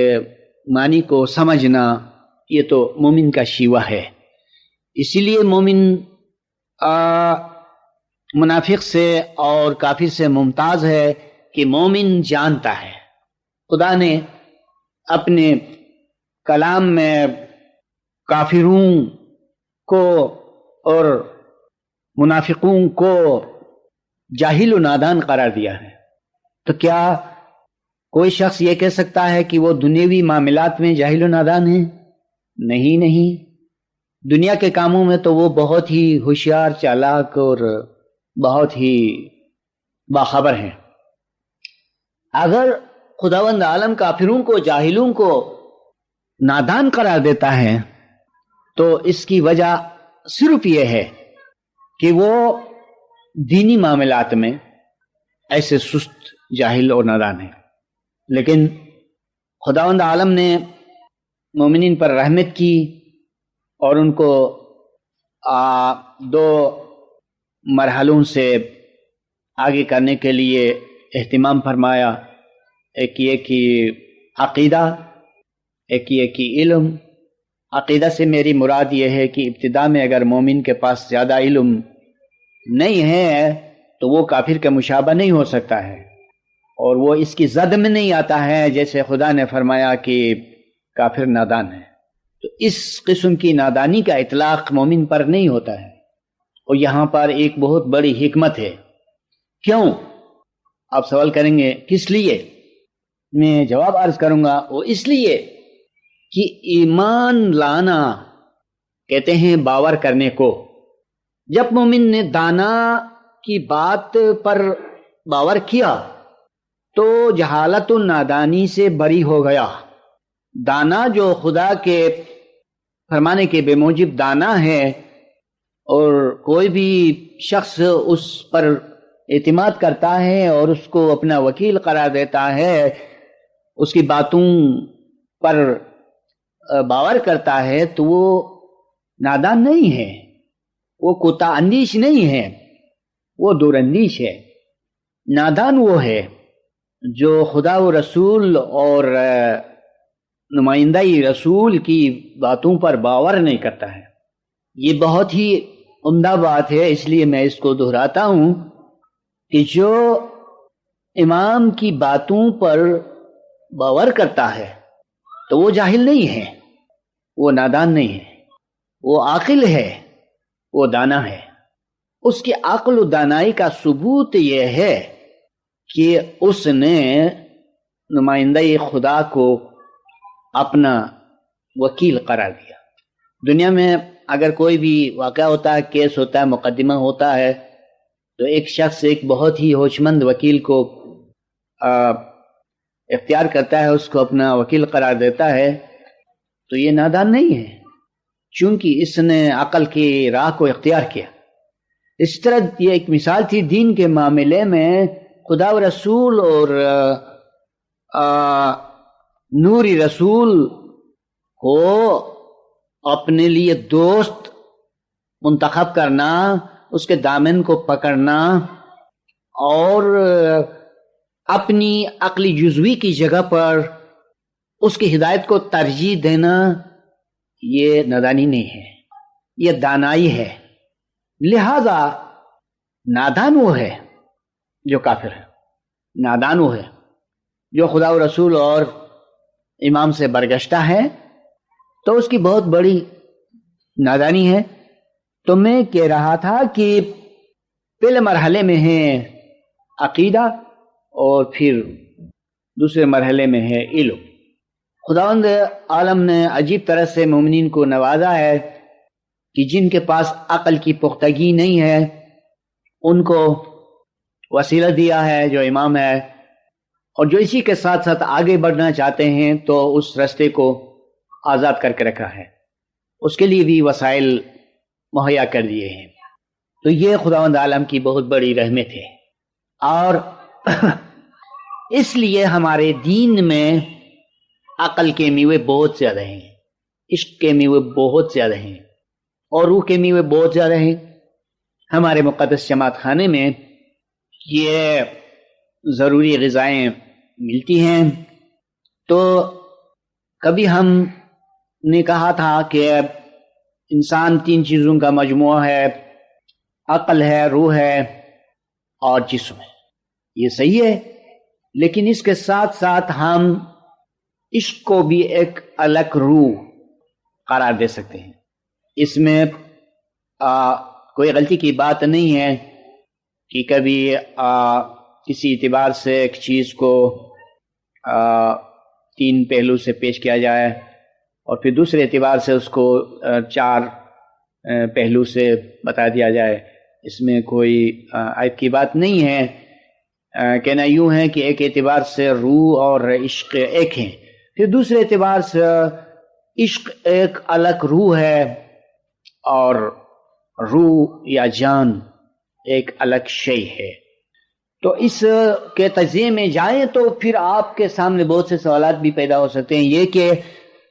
معنی کو سمجھنا یہ تو مومن کا شیوہ ہے۔ اسی لیے مومن منافق سے اور کافر سے ممتاز ہے کہ مومن جانتا ہے۔ خدا نے اپنے کلام میں کافروں کو اور منافقوں کو جاہل و نادان قرار دیا ہے، تو کیا کوئی شخص یہ کہہ سکتا ہے کہ وہ دنیاوی معاملات میں جاہل و نادان ہے؟ نہیں، دنیا کے کاموں میں تو وہ بہت ہی ہوشیار، چالاک اور بہت ہی باخبر ہیں۔ اگر خداوند عالم کافروں کو، جاہلوں کو نادان قرار دیتا ہے تو اس کی وجہ صرف یہ ہے کہ وہ دینی معاملات میں ایسے سست، جاہل اور نادان ہیں۔ لیکن خداوند عالم نے مومنین پر رحمت کی اور ان کو دو مرحلوں سے آگے کرنے کے لیے اہتمام فرمایا، ایک یہ کہ عقیدہ، ایک یہ کہ علم۔ عقیدہ سے میری مراد یہ ہے کہ ابتدا میں اگر مومن کے پاس زیادہ علم نہیں ہے تو وہ کافر کا مشابہ نہیں ہو سکتا ہے، اور وہ اس کی زد میں نہیں آتا ہے جیسے خدا نے فرمایا کہ کافر نادان ہے۔ تو اس قسم کی نادانی کا اطلاق مومن پر نہیں ہوتا ہے، اور یہاں پر ایک بہت بڑی حکمت ہے۔ کیوں؟ آپ سوال کریں گے کس لیے؟ میں جواب عرض کروں گا، وہ اس لیے کہ ایمان لانا کہتے ہیں باور کرنے کو۔ جب مومن نے دانا کی بات پر باور کیا تو جہالت و نادانی سے بری ہو گیا۔ دانا جو خدا کے فرمانے کے بے موجب دانا ہے، اور کوئی بھی شخص اس پر اعتماد کرتا ہے اور اس کو اپنا وکیل قرار دیتا ہے، اس کی باتوں پر باور کرتا ہے، تو وہ نادان نہیں ہے، وہ کوتا اندیش نہیں ہے، وہ دور اندیش ہے۔ نادان وہ ہے جو خدا و رسول اور نمائندہ رسول کی باتوں پر باور نہیں کرتا ہے۔ یہ بہت ہی عمدہ بات ہے، اس لیے میں اس کو دہراتا ہوں کہ جو امام کی باتوں پر باور کرتا ہے تو وہ جاہل نہیں ہے، وہ نادان نہیں ہے، وہ عاقل ہے، وہ دانا ہے۔ اس کی عقل و دانائی کا ثبوت یہ ہے کہ اس نے نمائندہ خدا کو اپنا وکیل قرار دیا۔ دنیا میں اگر کوئی بھی واقعہ ہوتا ہے، کیس ہوتا ہے، مقدمہ ہوتا ہے، تو ایک شخص ایک بہت ہی ہوشمند وکیل کو اختیار کرتا ہے، اس کو اپنا وکیل قرار دیتا ہے، تو یہ نادان نہیں ہے، چونکہ اس نے عقل کی راہ کو اختیار کیا۔ اس طرح یہ ایک مثال تھی دین کے معاملے میں خدا و رسول اور نوری رسول کو اپنے لیے دوست منتخب کرنا، اس کے دامن کو پکڑنا اور اپنی عقلی جزوی کی جگہ پر اس کی ہدایت کو ترجیح دینا، یہ نادانی نہیں ہے، یہ دانائی ہے۔ لہذا نادان وہ ہے جو کافر ہے، نادان وہ ہے جو خدا و رسول اور امام سے برگشتہ ہے، تو اس کی بہت بڑی نادانی ہے۔ تو میں کہہ رہا تھا کہ پہلے مرحلے میں ہے عقیدہ اور پھر دوسرے مرحلے میں ہے علم۔ خداوند عالم نے عجیب طرح سے مومنین کو نوازا ہے کہ جن کے پاس عقل کی پختگی نہیں ہے ان کو وسیلہ دیا ہے جو امام ہے، اور جو اسی کے ساتھ ساتھ آگے بڑھنا چاہتے ہیں تو اس رستے کو آزاد کر کے رکھا ہے، اس کے لیے بھی وسائل مہیا کر دیے ہیں۔ تو یہ خداوند عالم کی بہت بڑی رحمت ہے، اور اس لیے ہمارے دین میں عقل کے میوے بہت زیادہ ہیں، عشق کے میوے بہت زیادہ ہیں، اور روح کے میوے بہت زیادہ ہیں۔ ہمارے مقدس جماعت خانے میں یہ ضروری غذائیں ملتی ہیں۔ تو کبھی ہم نے کہا تھا کہ انسان 3 چیزوں کا مجموعہ ہے، عقل ہے، روح ہے اور جسم ہے۔ یہ صحیح ہے، لیکن اس کے ساتھ ساتھ ہم عشق کو بھی ایک الگ روح قرار دے سکتے ہیں۔ اس میں کوئی غلطی کی بات نہیں ہے کہ کبھی کسی اعتبار سے ایک چیز کو 3 پہلو سے پیش کیا جائے اور پھر دوسرے اعتبار سے اس کو 4 پہلو سے بتا دیا جائے۔ اس میں کوئی عیب کی بات نہیں ہے۔ کہنا یوں ہے کہ ایک اعتبار سے روح اور عشق ایک ہیں، پھر دوسرے اعتبار سے عشق ایک الگ روح ہے اور روح یا جان ایک الگ شے ہے۔ تو اس کے تجزیے میں جائیں تو پھر آپ کے سامنے بہت سے سوالات بھی پیدا ہو سکتے ہیں۔ یہ کہ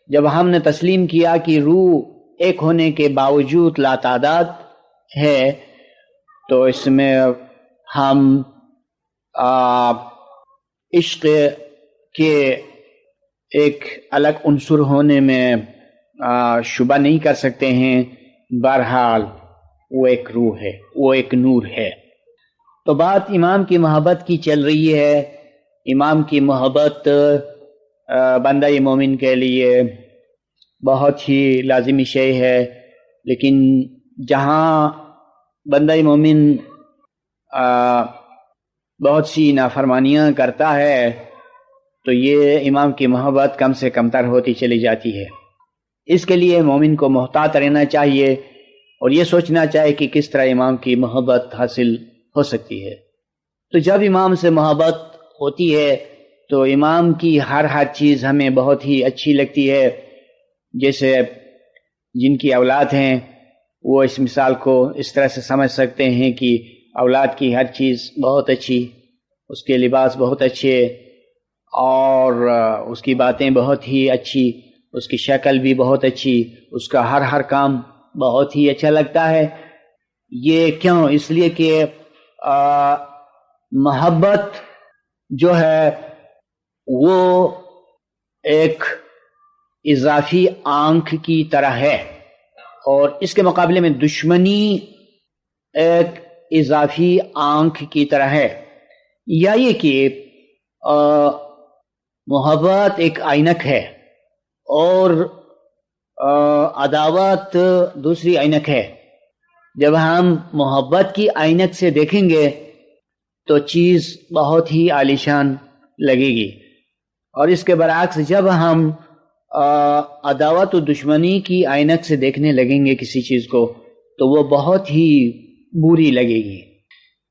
جب ہم نے تسلیم کیا کہ روح ایک ہونے کے باوجود لاتعداد ہے، تو اس میں ہم عشق کے ایک الگ عنصر ہونے میں شبہ نہیں کر سکتے ہیں۔ بہرحال وہ ایک روح ہے، وہ ایک نور ہے۔ تو بات امام کی محبت کی چل رہی ہے۔ امام کی محبت بندہ مومن کے لیے بہت ہی لازمی شے ہے، لیکن جہاں بندہ مومن بہت سی نافرمانیاں کرتا ہے تو یہ امام کی محبت کم سے کم تر ہوتی چلی جاتی ہے۔ اس کے لیے مومن کو محتاط رہنا چاہیے اور یہ سوچنا چاہیے کہ کس طرح امام کی محبت حاصل ہو سکتی ہے۔ تو جب امام سے محبت ہوتی ہے تو امام کی ہر چیز ہمیں بہت ہی اچھی لگتی ہے۔ جیسے جن کی اولاد ہیں وہ اس مثال کو اس طرح سے سمجھ سکتے ہیں کہ اولاد کی ہر چیز بہت اچھی، اس کے لباس بہت اچھے اور اس کی باتیں بہت ہی اچھی، اس کی شکل بھی بہت اچھی، اس کا ہر کام بہت ہی اچھا لگتا ہے۔ یہ کیوں؟ اس لیے کہ محبت جو ہے وہ ایک اضافی آنکھ کی طرح ہے، اور اس کے مقابلے میں دشمنی ایک اضافی آنکھ کی طرح ہے۔ یا یہ کہ محبت ایک عینک ہے اور عداوت دوسری عینک ہے۔ جب ہم محبت کی عینک سے دیکھیں گے تو چیز بہت ہی عالیشان لگے گی، اور اس کے برعکس جب ہم عداوت و دشمنی کی عینک سے دیکھنے لگیں گے کسی چیز کو تو وہ بہت ہی بری لگے گی۔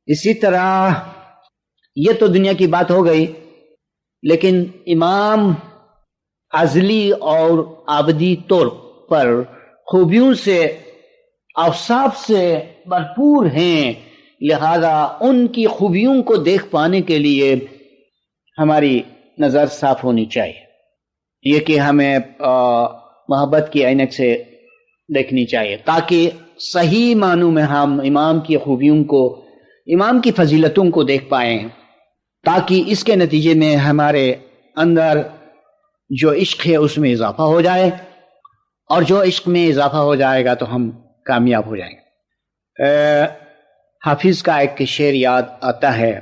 اسی طرح یہ تو دنیا کی بات ہو گئی، لیکن امام ازلی اور ابدی طور پر خوبیوں سے اوصاف سے بھرپور ہیں، لہذا ان کی خوبیوں کو دیکھ پانے کے لیے ہماری نظر صاف ہونی چاہیے، یہ کہ ہمیں محبت کی عینک سے دیکھنی چاہیے تاکہ صحیح معنوں میں ہم امام کی خوبیوں کو، امام کی فضیلتوں کو دیکھ پائیں، تاکہ اس کے نتیجے میں ہمارے اندر جو عشق ہے اس میں اضافہ ہو جائے، اور جو عشق میں اضافہ ہو جائے گا تو ہم کامیاب ہو جائیں گے۔ حافظ کا ایک شعر یاد آتا ہے،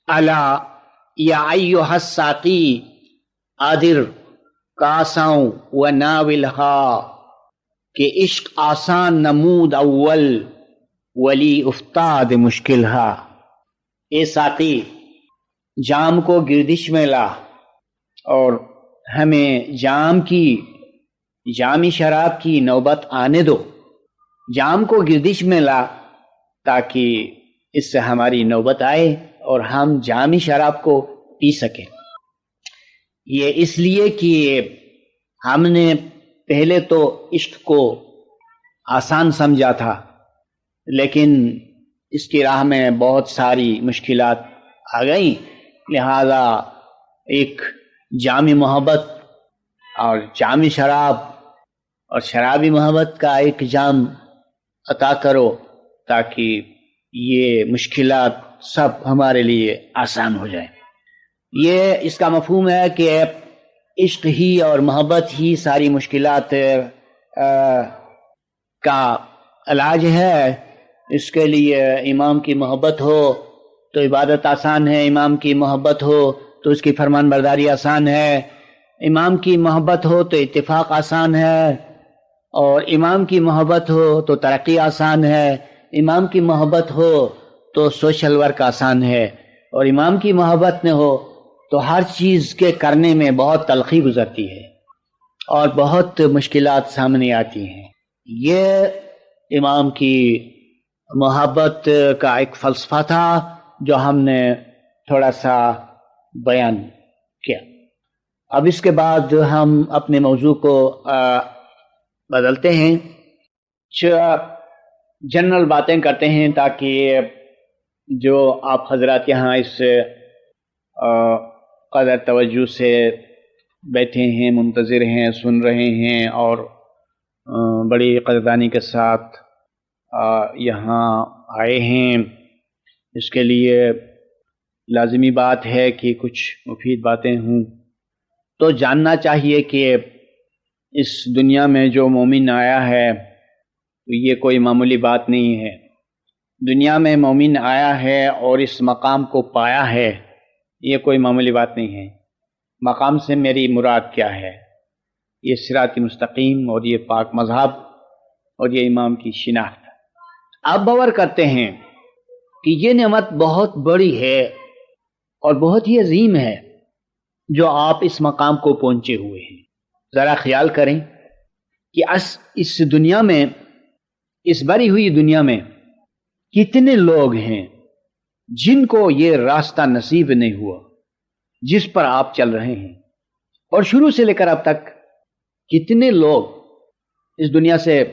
الا یا ایھا الساقی آدر کاساں و ناولھا، کہ عشق آسان نمود اول ولی افتاد مشکل ہا۔ اے ساقی جام کو گردش میں لا اور ہمیں جامی شراب کی نوبت آنے دو، جام کو گردش میں لا تاکہ اس سے ہماری نوبت آئے اور ہم جامی شراب کو پی سکیں۔ یہ اس لیے کہ ہم نے پہلے تو عشق کو آسان سمجھا تھا، لیکن اس کی راہ میں بہت ساری مشکلات آ گئیں، لہذا ایک جامی محبت اور جامی شراب اور شرابی محبت کا ایک جام عطا کرو تاکہ یہ مشکلات سب ہمارے لیے آسان ہو جائیں۔ یہ اس کا مفہوم ہے کہ عشق ہی اور محبت ہی ساری مشکلات کا علاج ہے۔ اس کے لیے امام کی محبت ہو تو عبادت آسان ہے، امام کی محبت ہو تو اس کی فرمان برداری آسان ہے، امام کی محبت ہو تو اتفاق آسان ہے، اور امام کی محبت ہو تو ترقی آسان ہے، امام کی محبت ہو تو سوشل ورک آسان ہے، اور امام کی محبت نہ ہو تو ہر چیز کے کرنے میں بہت تلخی گزرتی ہے اور بہت مشکلات سامنے آتی ہیں۔ یہ امام کی محبت کا ایک فلسفہ تھا جو ہم نے تھوڑا سا بیان کیا۔ اب اس کے بعد ہم اپنے موضوع کو بدلتے ہیں، جنرل باتیں کرتے ہیں تاکہ جو آپ حضرات یہاں اس قدر توجہ سے بیٹھے ہیں، منتظر ہیں، سن رہے ہیں اور بڑی قدردانی کے ساتھ یہاں آئے ہیں، اس کے لیے لازمی بات ہے کہ کچھ مفید باتیں ہوں۔ تو جاننا چاہیے کہ اس دنیا میں جو مومن آیا ہے تو یہ کوئی معمولی بات نہیں ہے۔ دنیا میں مومن آیا ہے اور اس مقام کو پایا ہے، یہ کوئی معمولی بات نہیں ہے۔ مقام سے میری مراد کیا ہے؟ یہ صراط مستقیم اور یہ پاک مذہب اور یہ امام کی شناخت۔ آپ باور کرتے ہیں کہ یہ نعمت بہت بڑی ہے اور بہت ہی عظیم ہے جو آپ اس مقام کو پہنچے ہوئے ہیں۔ ذرا خیال کریں کہ اس دنیا میں، اس بھری ہوئی دنیا میں کتنے لوگ ہیں جن کو یہ راستہ نصیب نہیں ہوا جس پر آپ چل رہے ہیں، اور شروع سے لے کر اب تک کتنے لوگ اس دنیا سے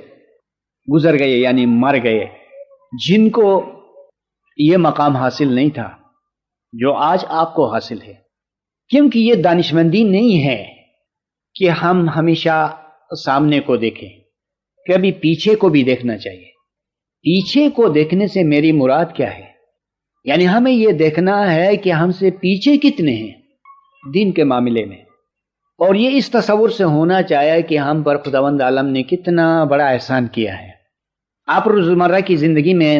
گزر گئے یعنی مر گئے جن کو یہ مقام حاصل نہیں تھا جو آج آپ کو حاصل ہے۔ کیونکہ یہ دانشمندی نہیں ہے کہ ہم ہمیشہ سامنے کو دیکھیں، کبھی پیچھے کو بھی دیکھنا چاہیے۔ پیچھے کو دیکھنے سے میری مراد کیا ہے؟ یعنی ہمیں یہ دیکھنا ہے کہ ہم سے پیچھے کتنے ہیں دین کے معاملے میں، اور یہ اس تصور سے ہونا چاہیے کہ ہم پر خداوند عالم نے کتنا بڑا احسان کیا ہے۔ آپ روزمرہ کی زندگی میں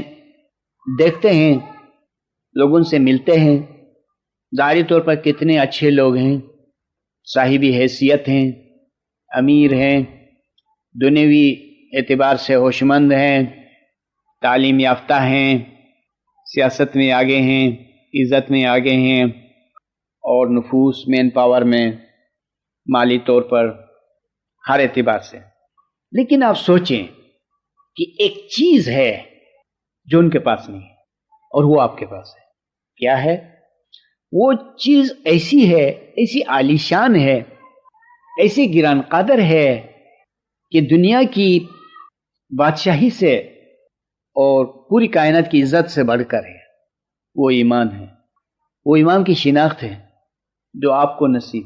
دیکھتے ہیں، لوگوں سے ملتے ہیں، ظاہری طور پر کتنے اچھے لوگ ہیں، صاحبی حیثیت ہیں، امیر ہیں، دنیوی اعتبار سے ہوشمند ہیں، تعلیم یافتہ ہیں، سیاست میں آگے ہیں، عزت میں آگے ہیں، اور نفوس، مین پاور میں، مالی طور پر، ہر اعتبار سے۔ لیکن آپ سوچیں کہ ایک چیز ہے جو ان کے پاس نہیں ہے اور وہ آپ کے پاس ہے۔ کیا ہے وہ چیز؟ ایسی ہے، ایسی عالیشان ہے، ایسی گران قدر ہے کہ دنیا کی بادشاہی سے اور پوری کائنات کی عزت سے بڑھ کر ہے، وہ ایمان ہے، وہ ایمان کی شناخت ہے جو آپ کو نصیب۔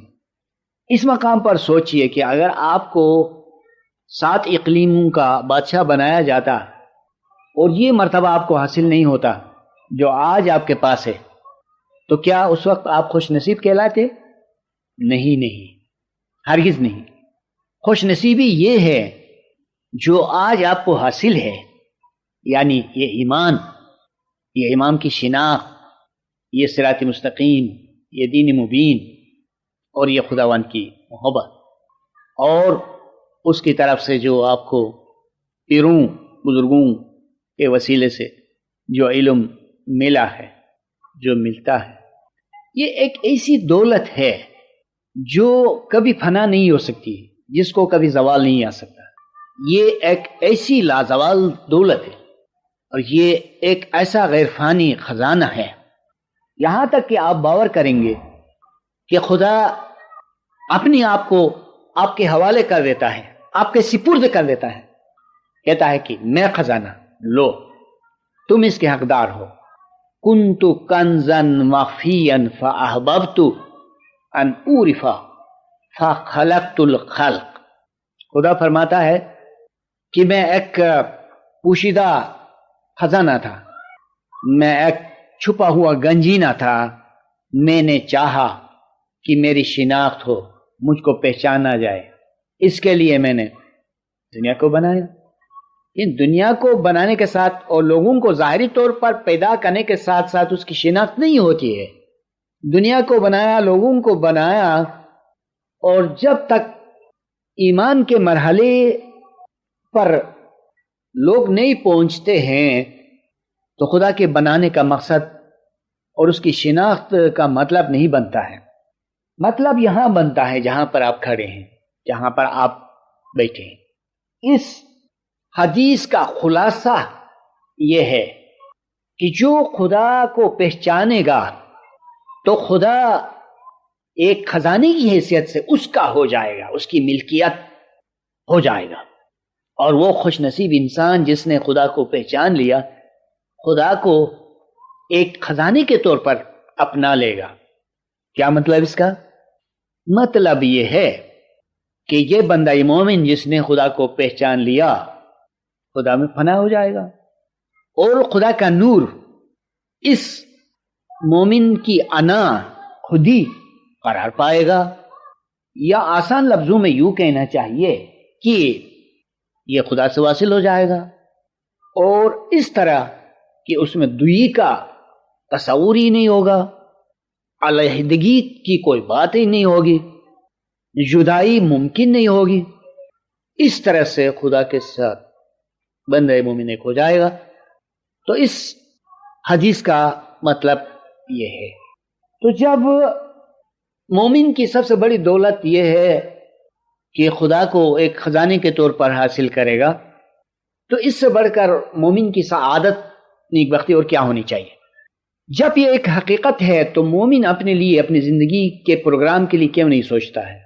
اس مقام پر سوچئے کہ اگر آپ کو 7 اقلیموں کا بادشاہ بنایا جاتا اور یہ مرتبہ آپ کو حاصل نہیں ہوتا جو آج آپ کے پاس ہے، تو کیا اس وقت آپ خوش نصیب کہلاتے؟ نہیں، ہرگز نہیں۔ خوش نصیبی یہ ہے جو آج آپ کو حاصل ہے، یعنی یہ ایمان کی شناخت، یہ صراط مستقیم، یہ دین مبین، اور یہ خداوند کی محبت، اور اس کی طرف سے جو آپ کو پیروں بزرگوں کے وسیلے سے جو علم ملا ہے، جو ملتا ہے، یہ ایک ایسی دولت ہے جو کبھی فنا نہیں ہو سکتی، جس کو کبھی زوال نہیں آ سکتا۔ یہ ایک ایسی لازوال دولت ہے، اور یہ ایک ایسا غیر فانی خزانہ ہے، یہاں تک کہ آپ باور کریں گے کہ خدا اپنے آپ کو آپ کے حوالے کر دیتا ہے، آپ کے سپرد کر دیتا ہے، کہتا ہے کہ میں خزانہ، لو تم اس کے حقدار ہو۔ کنت کنزا مخفیا فاحببت ان اعرف فخلقت الخلق۔ خدا فرماتا ہے کہ میں ایک پوشیدہ خزانہ تھا، میں ایک چھپا ہوا گنجینہ تھا، میں نے چاہا کہ میری شناخت ہو، مجھ کو پہچانا جائے، اس کے لیے میں نے دنیا کو بنایا۔ ان دنیا کو بنانے کے ساتھ اور لوگوں کو ظاہری طور پر پیدا کرنے کے ساتھ ساتھ اس کی شناخت نہیں ہوتی ہے۔ دنیا کو بنایا، لوگوں کو بنایا، اور جب تک ایمان کے مرحلے پر لوگ نہیں پہنچتے ہیں تو خدا کے بنانے کا مقصد اور اس کی شناخت کا مطلب نہیں بنتا ہے۔ مطلب یہاں بنتا ہے جہاں پر آپ کھڑے ہیں، جہاں پر آپ بیٹھے ہیں۔ اس حدیث کا خلاصہ یہ ہے کہ جو خدا کو پہچانے گا تو خدا ایک خزانے کی حیثیت سے اس کا ہو جائے گا، اس کی ملکیت ہو جائے گا، اور وہ خوش نصیب انسان جس نے خدا کو پہچان لیا، خدا کو ایک خزانے کے طور پر اپنا لے گا۔ کیا مطلب اس کا؟ مطلب یہ ہے کہ یہ بندہ مومن جس نے خدا کو پہچان لیا، خدا میں فنا ہو جائے گا، اور خدا کا نور اس مومن کی انا خودی قرار پائے گا، یا آسان لفظوں میں یوں کہنا چاہیے کہ یہ خدا سے واصل ہو جائے گا، اور اس طرح کہ اس میں دوئی کا تصور ہی نہیں ہوگا، علیحدگی کی کوئی بات ہی نہیں ہوگی، جدائی ممکن نہیں ہوگی۔ اس طرح سے خدا کے ساتھ بندہ مومن ایک ہو جائے گا۔ تو اس حدیث کا مطلب یہ ہے۔ تو جب مومن کی سب سے بڑی دولت یہ ہے کہ خدا کو ایک خزانے کے طور پر حاصل کرے گا، تو اس سے بڑھ کر مومن کی سعادت، نیک بختی اور کیا ہونی چاہیے؟ جب یہ ایک حقیقت ہے تو مومن اپنے لیے، اپنی زندگی کے پروگرام کے لیے کیوں نہیں سوچتا ہے؟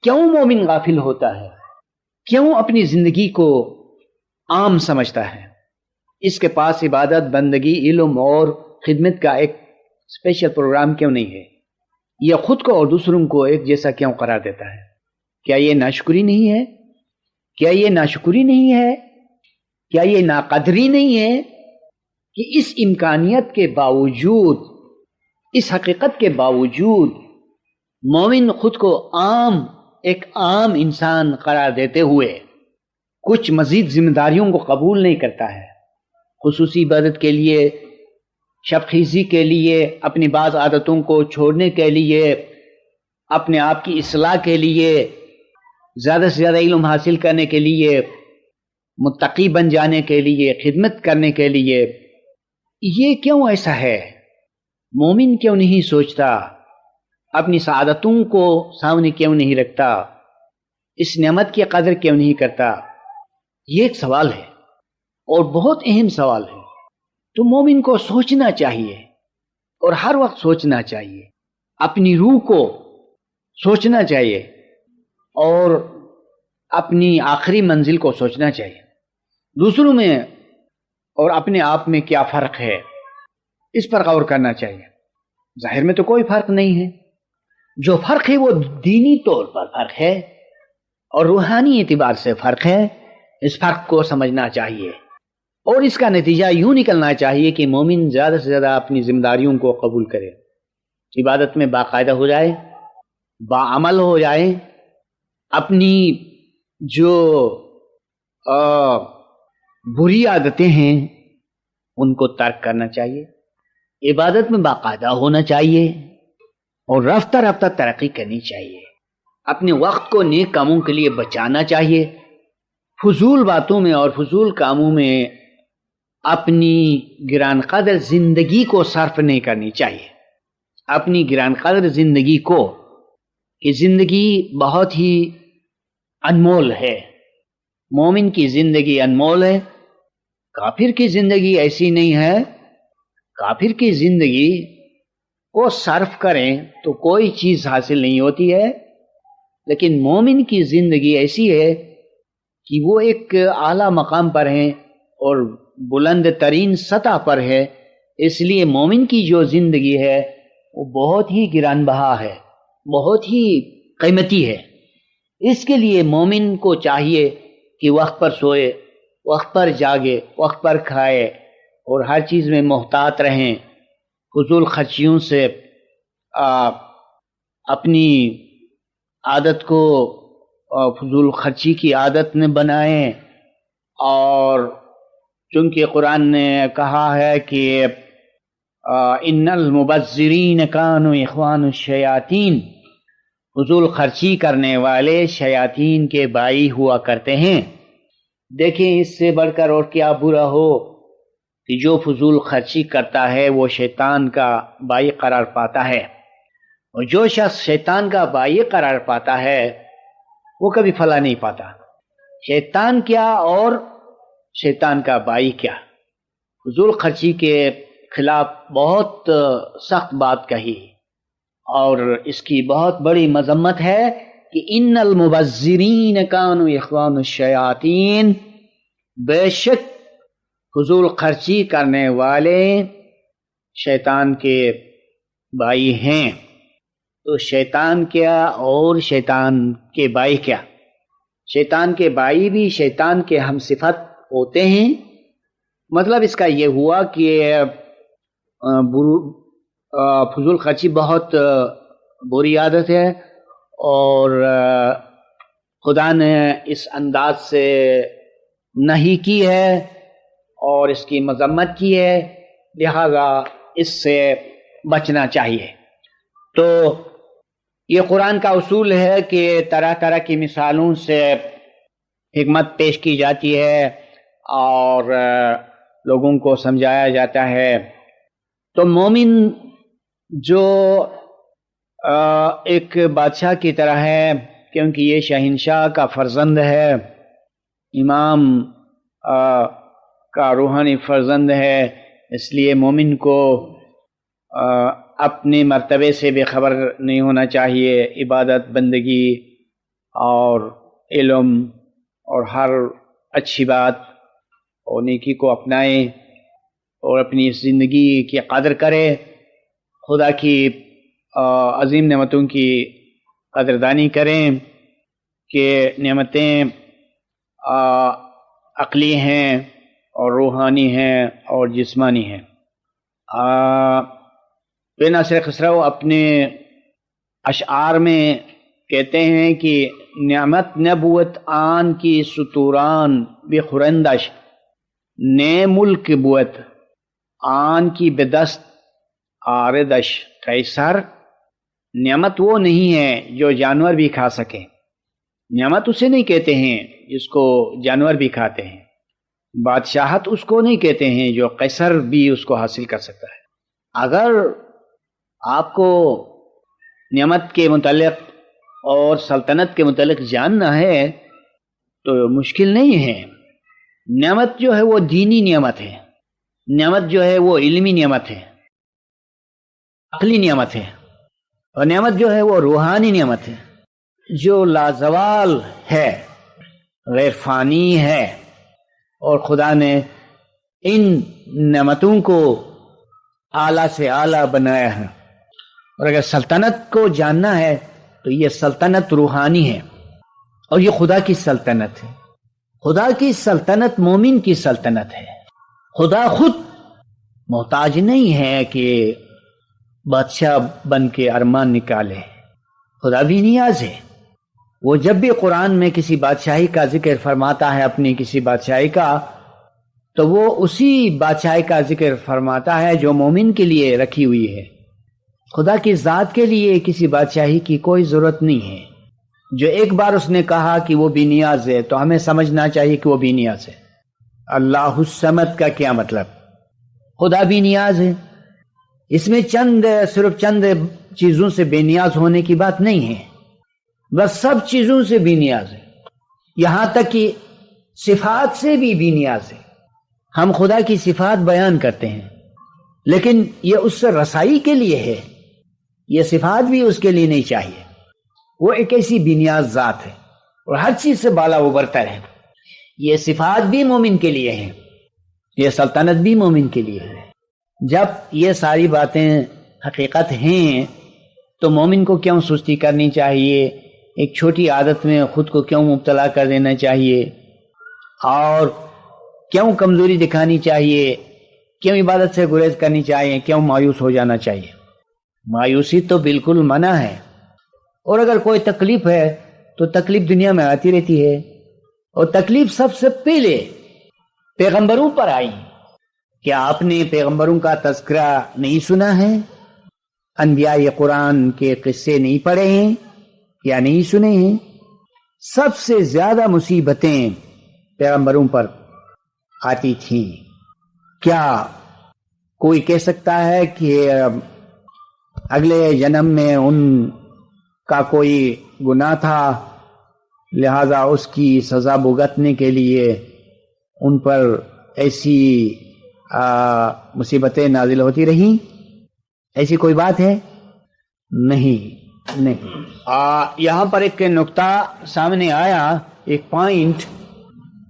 کیوں مومن غافل ہوتا ہے؟ کیوں اپنی زندگی کو عام سمجھتا ہے؟ اس کے پاس عبادت، بندگی، علم اور خدمت کا ایک اسپیشل پروگرام کیوں نہیں ہے؟ یہ خود کو اور دوسروں کو ایک جیسا کیوں قرار دیتا ہے؟ کیا یہ ناشکری نہیں ہے؟ کیا یہ ناشکری نہیں ہے؟ کیا یہ ناقدری نہیں ہے کہ اس امکانیت کے باوجود، اس حقیقت کے باوجود، مومن خود کو ایک عام انسان قرار دیتے ہوئے کچھ مزید ذمہ داریوں کو قبول نہیں کرتا ہے؟ خصوصی عبادت کے لیے، شب خیزی کے لیے، اپنی بعض عادتوں کو چھوڑنے کے لیے، اپنے آپ کی اصلاح کے لیے، زیادہ سے زیادہ علم حاصل کرنے کے لیے، متقی بن جانے کے لیے، خدمت کرنے کے لیے۔ یہ کیوں ایسا ہے؟ مومن کیوں نہیں سوچتا؟ اپنی سعادتوں کو سامنے کیوں نہیں رکھتا؟ اس نعمت کی قدر کیوں نہیں کرتا؟ یہ ایک سوال ہے، اور بہت اہم سوال ہے۔ تو مومن کو سوچنا چاہیے، اور ہر وقت سوچنا چاہیے، اپنی روح کو سوچنا چاہیے، اور اپنی آخری منزل کو سوچنا چاہیے، دوسروں میں اور اپنے آپ میں کیا فرق ہے اس پر غور کرنا چاہیے۔ ظاہر میں تو کوئی فرق نہیں ہے، جو فرق ہے وہ دینی طور پر فرق ہے اور روحانی اعتبار سے فرق ہے۔ اس فرق کو سمجھنا چاہیے اور اس کا نتیجہ یوں نکلنا چاہیے کہ مومن زیادہ سے زیادہ اپنی ذمہ داریوں کو قبول کرے، عبادت میں باقاعدہ ہو جائے، باعمل ہو جائے، اپنی جو بری عادتیں ہیں ان کو ترک کرنا چاہیے، عبادت میں باقاعدہ ہونا چاہیے اور رفتہ رفتہ ترقی کرنی چاہیے، اپنے وقت کو نیک کاموں کے لیے بچانا چاہیے، فضول باتوں میں اور فضول کاموں میں اپنی گران قدر زندگی کو صرف نہیں کرنی چاہیے، اپنی گران قدر زندگی کو، کہ زندگی بہت ہی انمول ہے، مومن کی زندگی انمول ہے، کافر کی زندگی ایسی نہیں ہے۔ کافر کی زندگی کو صرف کریں تو کوئی چیز حاصل نہیں ہوتی ہے، لیکن مومن کی زندگی ایسی ہے کہ وہ ایک اعلیٰ مقام پر ہیں اور بلند ترین سطح پر ہے، اس لیے مومن کی جو زندگی ہے وہ بہت ہی گران بہا ہے، بہت ہی قیمتی ہے۔ اس کے لیے مومن کو چاہیے کہ وقت پر سوئے، وقت پر جاگے، وقت پر کھائے اور ہر چیز میں محتاط رہیں، فضول خرچیوں سے اپنی عادت کو فضول خرچی کی عادت نہ بنائیں، اور چونکہ قرآن نے کہا ہے کہ ان المبذرین کانوا اخوان الشیاطین، فضول خرچی کرنے والے شیاطین کے بھائی ہوا کرتے ہیں۔ دیکھیں اس سے بڑھ کر اور کیا برا ہو کہ جو فضول خرچی کرتا ہے وہ شیطان کا بھائی قرار پاتا ہے، اور جو شخص شیطان کا بھائی قرار پاتا ہے وہ کبھی فلاح نہیں پاتا۔ شیطان کیا اور شیطان کا بھائی کیا، فضول خرچی کے خلاف بہت سخت بات کہی، اور اس کی بہت بڑی مذمت ہے کہ ان المبذرین کانوا اخوان الشیاطین، بے شک فضول خرچی کرنے والے شیطان کے بھائی ہیں۔ تو شیطان کیا اور شیطان کے بھائی کیا؟ شیطان کے بھائی بھی شیطان کے ہم صفت ہوتے ہیں۔ مطلب اس کا یہ ہوا کہ فضول خرچی بہت بری عادت ہے، اور خدا نے اس انداز سے نہیں کی ہے اور اس کی مذمت کی ہے، لہذا اس سے بچنا چاہیے۔ تو یہ قرآن کا اصول ہے کہ طرح طرح کی مثالوں سے حکمت پیش کی جاتی ہے اور لوگوں کو سمجھایا جاتا ہے۔ تو مومن جو ایک بادشاہ کی طرح ہے، کیونکہ یہ شہنشاہ کا فرزند ہے، امام کا روحانی فرزند ہے، اس لیے مومن کو اپنے مرتبے سے بے خبر نہیں ہونا چاہیے۔ عبادت، بندگی اور علم اور ہر اچھی بات اور نیکی کو اپنائیں اور اپنی زندگی کی قدر کرے، خدا کی عظیم نعمتوں کی قدردانی کریں کہ نعمتیں عقلی ہیں اور روحانی ہیں اور جسمانی ہیں۔ بے ناصر خسرو اپنے اشعار میں کہتے ہیں کہ نعمت نبوت آن کی ستوران بخورندش، نئے ملک بوت آن کی بدست آردش قیصر۔ نعمت وہ نہیں ہے جو جانور بھی کھا سکیں، نعمت اسے نہیں کہتے ہیں جس کو جانور بھی کھاتے ہیں، بادشاہت اس کو نہیں کہتے ہیں جو قیصر بھی اس کو حاصل کر سکتا ہے۔ اگر آپ کو نعمت کے متعلق اور سلطنت کے متعلق جاننا ہے تو مشکل نہیں ہے۔ نعمت جو ہے وہ دینی نعمت ہے، نعمت جو ہے وہ علمی نعمت ہے، عقلی نعمت ہے، اور نعمت جو ہے وہ روحانی نعمت ہے جو لازوال ہے۔ غیر فانی ہے اور خدا نے ان نعمتوں کو اعلیٰ سے اعلیٰ بنایا ہے. اور اگر سلطنت کو جاننا ہے تو یہ سلطنت روحانی ہے اور یہ خدا کی سلطنت ہے. خدا کی سلطنت مومن کی سلطنت ہے. خدا خود محتاج نہیں ہے کہ بادشاہ بن کے ارمان نکالے. خدا بھی نیاز ہے. وہ جب بھی قرآن میں کسی بادشاہی کا ذکر فرماتا ہے، اپنی کسی بادشاہی کا، تو وہ اسی بادشاہی کا ذکر فرماتا ہے جو مومن کے لیے رکھی ہوئی ہے. خدا کی ذات کے لیے کسی بادشاہی کی کوئی ضرورت نہیں ہے. جو ایک بار اس نے کہا کہ وہ بھی نیاز ہے تو ہمیں سمجھنا چاہیے کہ وہ بھی نیاز ہے. اللہ الصمد کا کیا مطلب؟ خدا بھی نیاز ہے. اس میں صرف چند چیزوں سے بے نیاز ہونے کی بات نہیں ہے، بس سب چیزوں سے بھی نیاز ہے. یہاں تک کہ صفات سے بھی نیاز ہے. ہم خدا کی صفات بیان کرتے ہیں لیکن یہ اس سے رسائی کے لیے ہے. یہ صفات بھی اس کے لیے نہیں چاہیے. وہ ایک ایسی بے نیاز ذات ہے اور ہر چیز سے بالا و برتر ہے. یہ صفات بھی مومن کے لیے ہیں، یہ سلطنت بھی مومن کے لیے ہے. جب یہ ساری باتیں حقیقت ہیں تو مومن کو کیوں سستی کرنی چاہیے؟ ایک چھوٹی عادت میں خود کو کیوں مبتلا کر دینا چاہیے؟ اور کیوں کمزوری دکھانی چاہیے؟ کیوں عبادت سے گریز کرنی چاہیے؟ کیوں مایوس ہو جانا چاہیے؟ مایوسی تو بالکل منع ہے. اور اگر کوئی تکلیف ہے تو تکلیف دنیا میں آتی رہتی ہے، اور تکلیف سب سے پہلے پیغمبروں پر آئی. کیا آپ نے پیغمبروں کا تذکرہ نہیں سنا ہے؟ انبیاء قرآن کے قصے نہیں پڑھے ہیں یا نہیں سنے ہیں؟ سب سے زیادہ مصیبتیں پیغمبروں پر آتی تھیں. کیا کوئی کہہ سکتا ہے کہ اگلے جنم میں ان کا کوئی گناہ تھا لہذا اس کی سزا بھگتنے کے لیے ان پر ایسی مصیبتیں نازل ہوتی رہیں؟ ایسی کوئی بات ہے؟ نہیں. یہاں پر ایک نقطہ سامنے آیا، ایک پوائنٹ.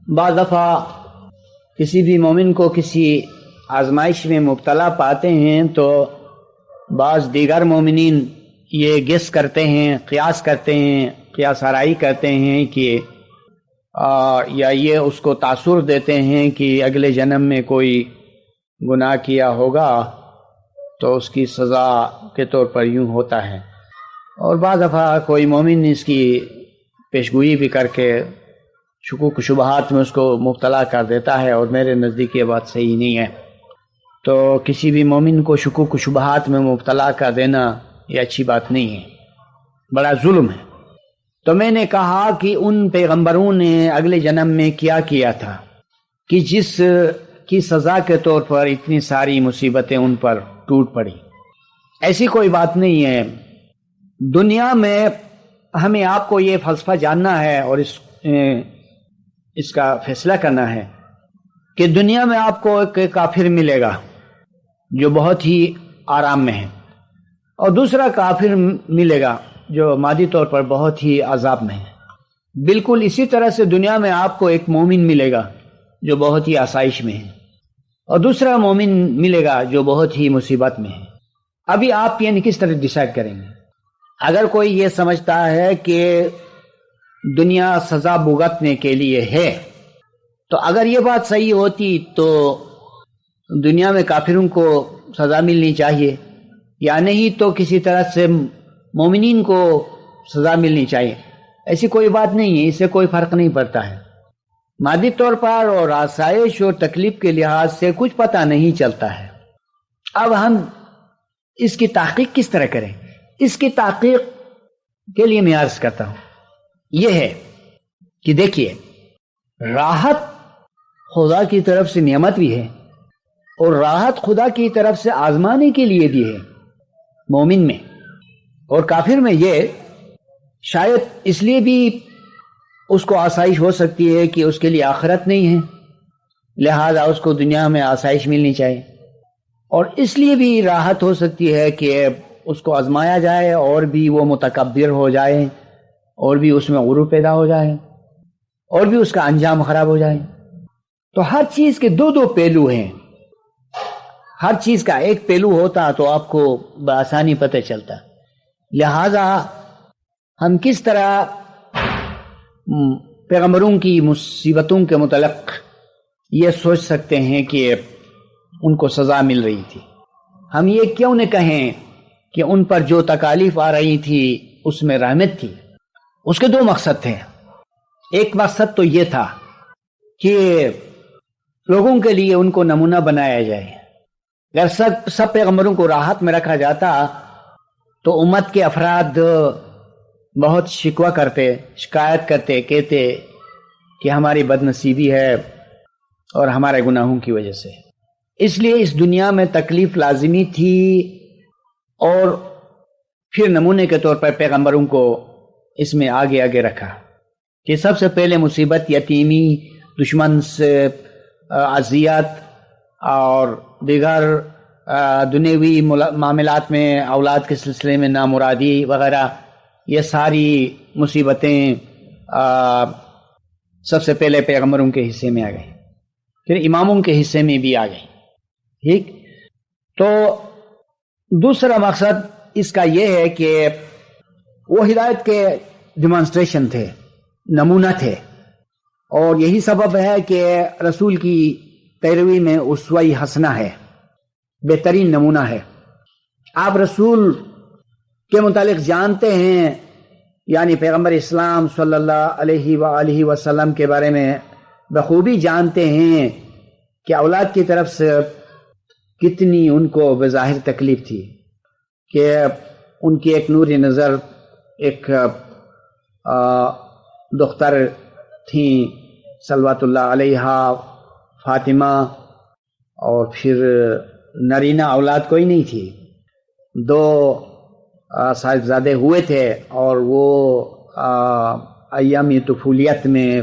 بعض دفعہ کسی بھی مومن کو کسی آزمائش میں مبتلا پاتے ہیں تو بعض دیگر مومنین یہ گیس کرتے ہیں، قیاس کرتے ہیں، قیاس آرائی کرتے ہیں کہ یا یہ اس کو تاثر دیتے ہیں کہ اگلے جنم میں کوئی گناہ کیا ہوگا تو اس کی سزا کے طور پر یوں ہوتا ہے. اور بعض دفعہ کوئی مومن اس کی پیشگوئی بھی کر کے شکوک و شبہات میں اس کو مبتلا کر دیتا ہے، اور میرے نزدیک یہ بات صحیح نہیں ہے. تو کسی بھی مومن کو شکوک و شبہات میں مبتلا کر دینا یہ اچھی بات نہیں ہے، بڑا ظلم ہے. تو میں نے کہا کہ ان پیغمبروں نے اگلے جنم میں کیا کیا تھا کہ جس کی سزا کے طور پر اتنی ساری مصیبتیں ان پر ٹوٹ پڑی. ایسی کوئی بات نہیں ہے. دنیا میں ہمیں آپ کو یہ فلسفہ جاننا ہے اور اس کا فیصلہ کرنا ہے کہ دنیا میں آپ کو ایک کافر ملے گا جو بہت ہی آرام میں ہے، اور دوسرا کافر ملے گا جو مادی طور پر بہت ہی عذاب میں ہے. بالکل اسی طرح سے دنیا میں آپ کو ایک مومن ملے گا جو بہت ہی آسائش میں ہے، اور دوسرا مومن ملے گا جو بہت ہی مصیبت میں ہے. ابھی آپ یعنی کس طرح ڈیسائیڈ کریں گے؟ اگر کوئی یہ سمجھتا ہے کہ دنیا سزا بھگتنے کے لیے ہے تو اگر یہ بات صحیح ہوتی تو دنیا میں کافروں کو سزا ملنی چاہیے، یا نہیں تو کسی طرح سے مومنین کو سزا ملنی چاہیے. ایسی کوئی بات نہیں ہے، اس سے کوئی فرق نہیں پڑتا ہے. مادی طور پر اور آسائش اور تکلیف کے لحاظ سے کچھ پتہ نہیں چلتا ہے. اب ہم اس کی تحقیق کس طرح کریں؟ اس کی تحقیق کے لیے میں عرض کرتا ہوں یہ ہے کہ دیکھیے، راحت خدا کی طرف سے نعمت بھی ہے، اور راحت خدا کی طرف سے آزمانے کے لیے بھی ہے. مومن میں اور کافر میں یہ شاید اس لیے بھی اس کو آسائش ہو سکتی ہے کہ اس کے لیے آخرت نہیں ہے، لہذا اس کو دنیا میں آسائش ملنی چاہیے. اور اس لیے بھی راحت ہو سکتی ہے کہ اس کو آزمایا جائے اور بھی وہ متکبر ہو جائے اور بھی اس میں غرور پیدا ہو جائے. اور بھی اس کا انجام خراب ہو جائے. تو ہر چیز کے دو دو پہلو ہیں. ہر چیز کا ایک پہلو ہوتا تو آپ کو بآسانی پتہ چلتا. لہذا ہم کس طرح پیغمبروں کی مصیبتوں کے متعلق یہ سوچ سکتے ہیں کہ ان کو سزا مل رہی تھی. ہم یہ کیوں نہ کہیں کہ ان پر جو تکالیف آ رہی تھی اس میں رحمت تھی. اس کے دو مقصد تھے. ایک مقصد تو یہ تھا کہ لوگوں کے لیے ان کو نمونہ بنایا جائے. اگر سب پیغمبروں کو راحت میں رکھا جاتا تو امت کے افراد بہت شکوہ کرتے، شکایت کرتے، کہتے کہ ہماری بد نصیبی ہے اور ہمارے گناہوں کی وجہ سے. اس لیے اس دنیا میں تکلیف لازمی تھی، اور پھر نمونے کے طور پر پیغمبروں کو اس میں آگے آگے رکھا کہ سب سے پہلے مصیبت یتیمی، دشمن سے اذیت اور دیگر دنیوی معاملات میں اولاد کے سلسلے میں نامرادی وغیرہ، یہ ساری مصیبتیں سب سے پہلے پیغمبروں کے حصے میں آ گئی، پھر اماموں کے حصے میں بھی آ گئی. ٹھیک. تو دوسرا مقصد اس کا یہ ہے کہ وہ ہدایت کے ڈیمانسٹریشن تھے، نمونہ تھے، اور یہی سبب ہے کہ رسول کی پیروی میں اسوہ حسنہ ہے، بہترین نمونہ ہے. آپ رسول کے متعلق جانتے ہیں، یعنی پیغمبر اسلام صلی اللہ علیہ وآلہ وسلم کے بارے میں بخوبی جانتے ہیں کہ اولاد کی طرف سے کتنی ان کو بظاہر تکلیف تھی، کہ ان کی ایک نوری نظر ایک دختر تھیں صلوات اللہ علیہا، فاطمہ، اور پھر نرینہ اولاد کوئی نہیں تھی. دو صاحبزادے ہوئے تھے اور وہ ایام طفولیت میں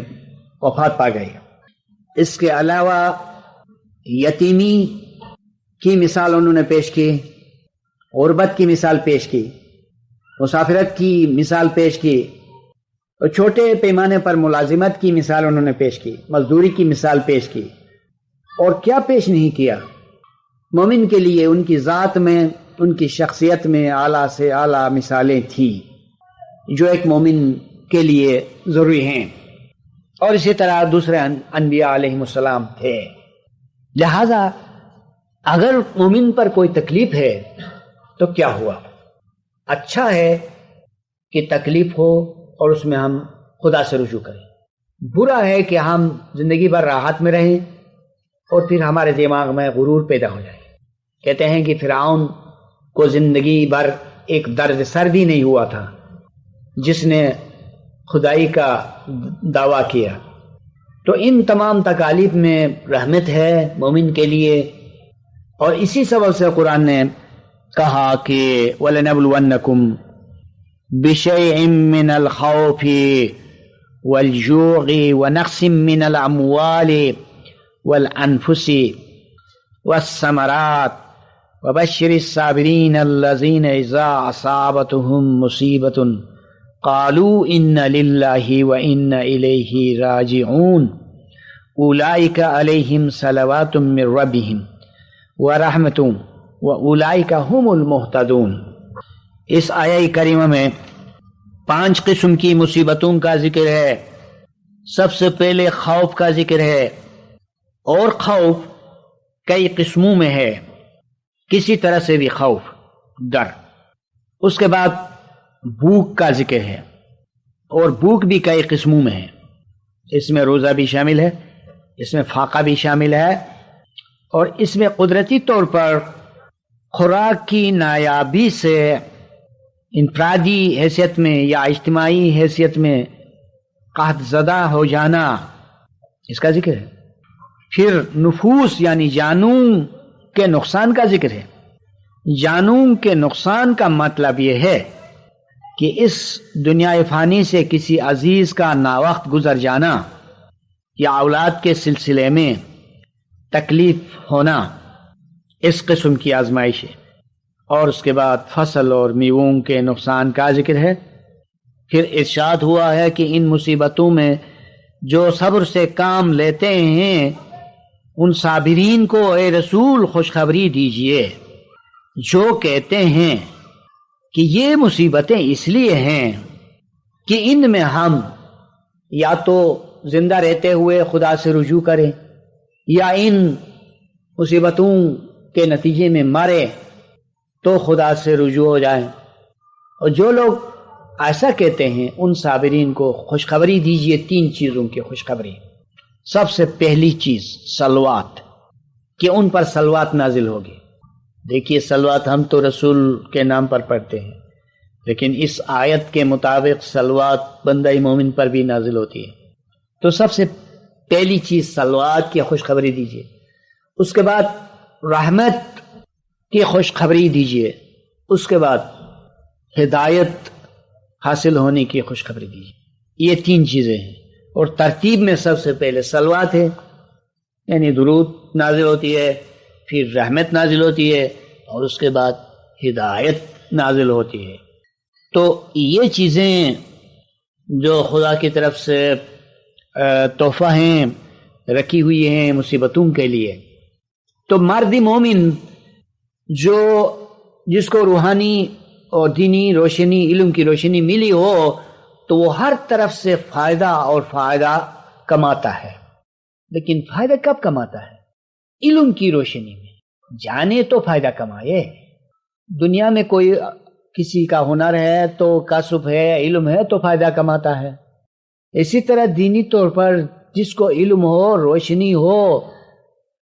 وفات پا گئے. اس کے علاوہ یتیمی کی مثال انہوں نے پیش کی، غربت کی مثال پیش کی، مسافرت کی مثال پیش کی، اور چھوٹے پیمانے پر ملازمت کی مثال انہوں نے پیش کی، مزدوری کی مثال پیش کی. اور کیا پیش نہیں کیا؟ مومن کے لیے ان کی ذات میں، ان کی شخصیت میں اعلیٰ سے اعلیٰ مثالیں تھیں جو ایک مومن کے لیے ضروری ہیں، اور اسی طرح دوسرے انبیاء علیہ السلام تھے. لہذا اگر مومن پر کوئی تکلیف ہے تو کیا ہوا؟ اچھا ہے کہ تکلیف ہو اور اس میں ہم خدا سے رجوع کریں. برا ہے کہ ہم زندگی بھر راحت میں رہیں اور پھر ہمارے دماغ میں غرور پیدا ہو جائے. کہتے ہیں کہ فرعون کو زندگی بھر ایک درد سر بھی نہیں ہوا تھا جس نے خدائی کا دعویٰ کیا. تو ان تمام تکالیف میں رحمت ہے مومن کے لیے، اور اسی سبب سے قرآن نے کہا کہ وَلَنَبْلُوَنَّكُمْ بِشَيْءٍ مِّنَ الْخَوْفِ وَالْجُوعِ وَنَقْصٍ مِّنَ الْأَمْوَالِ وَالْأَنفُسِ وَالثَّمَرَاتِ وَبَشِّرِ الصَّابِرِينَ الَّذِينَ إِذَا أَصَابَتْهُمْ مُصِيبَةٌ قَالُوا إِنَّ لِلَّهِ وَإِنَّ إِلَيْهِ رَاجِعُونَ أُولَئِكَ عَلَيْهِمْ صَلَوَاتٌ مِّن رَّبِّهِمْ وَرَحْمَةٌ وَأُولَئِكَ هُمُ الْمُهْتَدُونَ. اس آیہ کریمہ میں 5 قسم کی مصیبتوں کا ذکر ہے. سب سے پہلے خوف کا ذکر ہے، اور خوف کئی قسموں میں ہے، کسی طرح سے بھی خوف، ڈر. اس کے بعد بھوک کا ذکر ہے، اور بھوک بھی کئی قسموں میں ہے. اس میں روزہ بھی شامل ہے، اس میں فاقہ بھی شامل ہے، اور اس میں قدرتی طور پر خوراک کی نایابی سے انفرادی حیثیت میں یا اجتماعی حیثیت میں قحط زدہ ہو جانا، اس کا ذکر ہے. پھر نفوس یعنی جانوں کے نقصان کا ذکر ہے. جانوں کے نقصان کا مطلب یہ ہے کہ اس دنیا فانی سے کسی عزیز کا ناوقت گزر جانا یا اولاد کے سلسلے میں تکلیف ہونا، اس قسم کی آزمائش ہے. اور اس کے بعد فصل اور میووں کے نقصان کا ذکر ہے. پھر ارشاد ہوا ہے کہ ان مصیبتوں میں جو صبر سے کام لیتے ہیں ان صابرین کو اے رسول خوشخبری دیجئے جو کہتے ہیں کہ یہ مصیبتیں اس لیے ہیں کہ ان میں ہم یا تو زندہ رہتے ہوئے خدا سے رجوع کریں یا ان مصیبتوں کے نتیجے میں مرے تو خدا سے رجوع ہو جائیں. اور جو لوگ ایسا کہتے ہیں ان صابرین کو خوشخبری دیجئے 3 چیزوں کی خوشخبری. سب سے پہلی چیز صلوات، کہ ان پر صلوات نازل ہوگی. دیکھیے صلوات ہم تو رسول کے نام پر پڑھتے ہیں، لیکن اس آیت کے مطابق صلوات بندہ مومن پر بھی نازل ہوتی ہے. تو سب سے پہلی چیز صلوات کی خوشخبری دیجیے. اس کے بعد رحمت کی خوشخبری دیجیے. اس کے بعد ہدایت حاصل ہونے کی خوشخبری دیجیے. یہ 3 چیزیں ہیں، اور ترتیب میں سب سے پہلے صلوات ہے، یعنی درود نازل ہوتی ہے، پھر رحمت نازل ہوتی ہے، اور اس کے بعد ہدایت نازل ہوتی ہے. تو یہ چیزیں جو خدا کی طرف سے تحفہ ہیں، رکھی ہوئی ہیں مصیبتوں کے لیے. تو مرد مومن جس کو روحانی اور دینی روشنی، علم کی روشنی ملی ہو، تو وہ ہر طرف سے فائدہ کماتا ہے. لیکن فائدہ کب کماتا ہے؟ علم کی روشنی میں. جانے تو فائدہ کمائے. دنیا میں کوئی کسی کا ہنر ہے تو کسب ہے، علم ہے تو فائدہ کماتا ہے. اسی طرح دینی طور پر جس کو علم ہو، روشنی ہو،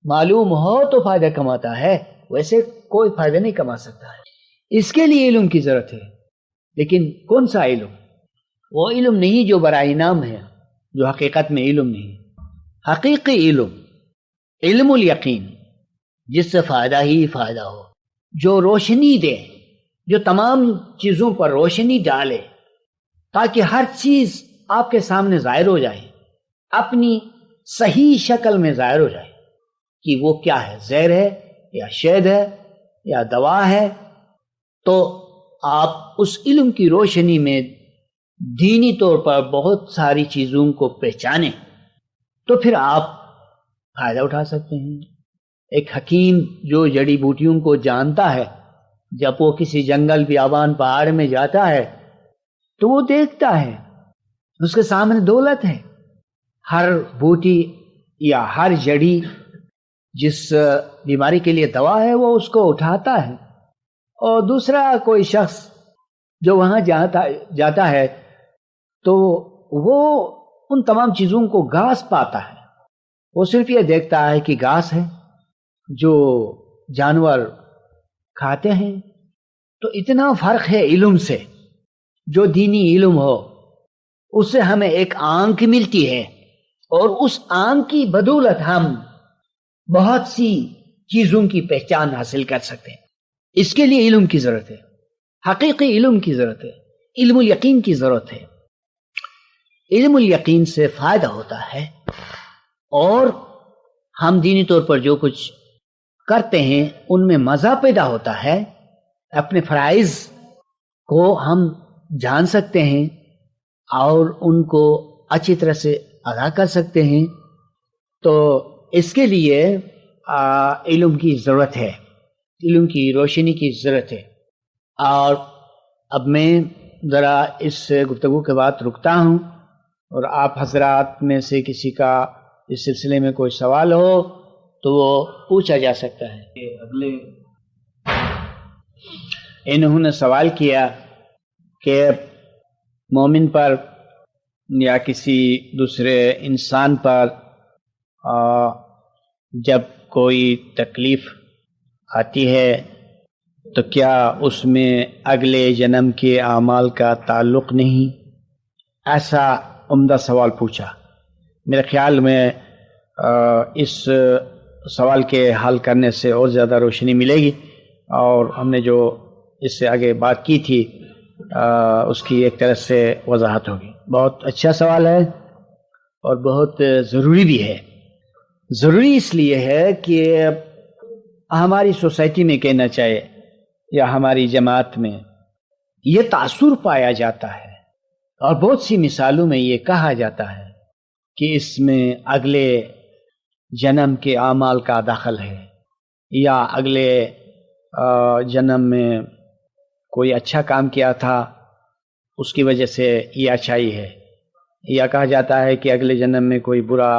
معلوم ہو تو فائدہ کماتا ہے. ویسے کوئی فائدہ نہیں کما سکتا ہے. اس کے لیے علم کی ضرورت ہے. لیکن کون سا علم؟ وہ علم نہیں جو برائے انعام ہے، جو حقیقت میں علم نہیں. حقیقی علم، علم الیقین، جس سے فائدہ ہی فائدہ ہو، جو روشنی دے، جو تمام چیزوں پر روشنی ڈالے تاکہ ہر چیز آپ کے سامنے ظاہر ہو جائے، اپنی صحیح شکل میں ظاہر ہو جائے کہ وہ کیا ہے، زہر ہے یا شہد ہے یا دوا ہے. تو آپ اس علم کی روشنی میں دینی طور پر بہت ساری چیزوں کو پہچانیں تو پھر آپ فائدہ اٹھا سکتے ہیں. ایک حکیم جو جڑی بوٹیوں کو جانتا ہے، جب وہ کسی جنگل بیابان پہاڑ میں جاتا ہے تو وہ دیکھتا ہے اس کے سامنے دولت ہے. ہر بوٹی یا ہر جڑی جس بیماری کے لیے دوا ہے وہ اس کو اٹھاتا ہے. اور دوسرا کوئی شخص جو وہاں جاتا ہے تو وہ ان تمام چیزوں کو گھاس پاتا ہے. وہ صرف یہ دیکھتا ہے کہ گھاس ہے جو جانور کھاتے ہیں. تو اتنا فرق ہے علم سے. جو دینی علم ہو اس سے ہمیں ایک آنکھ ملتی ہے، اور اس آنکھ کی بدولت ہم بہت سی چیزوں کی پہچان حاصل کر سکتے ہیں. اس کے لیے علم کی ضرورت ہے، حقیقی علم کی ضرورت ہے، علم الیقین کی ضرورت ہے. علم الیقین سے فائدہ ہوتا ہے، اور ہم دینی طور پر جو کچھ کرتے ہیں ان میں مزہ پیدا ہوتا ہے. اپنے فرائض کو ہم جان سکتے ہیں اور ان کو اچھی طرح سے ادا کر سکتے ہیں. تو اس کے لیے علم کی ضرورت ہے، علم کی روشنی کی ضرورت ہے. اور اب میں ذرا اس گفتگو کے بعد رکتا ہوں، اور آپ حضرات میں سے کسی کا اس سلسلے میں کوئی سوال ہو تو وہ پوچھا جا سکتا ہے. اگلے انہوں نے سوال کیا کہ مومن پر یا کسی دوسرے انسان پر جب کوئی تکلیف آتی ہے تو کیا اس میں اگلے جنم کے اعمال کا تعلق نہیں؟ ایسا عمدہ سوال پوچھا. میرے خیال میں اس سوال کے حل کرنے سے اور زیادہ روشنی ملے گی، اور ہم نے جو اس سے آگے بات کی تھی اس کی ایک طرح سے وضاحت ہوگی. بہت اچھا سوال ہے اور بہت ضروری بھی ہے. ضروری اس لیے ہے کہ ہماری سوسائٹی میں کہنا چاہیے یا ہماری جماعت میں یہ تاثر پایا جاتا ہے، اور بہت سی مثالوں میں یہ کہا جاتا ہے کہ اس میں اگلے جنم کے اعمال کا دخل ہے، یا اگلے جنم میں کوئی اچھا کام کیا تھا اس کی وجہ سے یہ اچھائی ہے، یا کہا جاتا ہے کہ اگلے جنم میں کوئی برا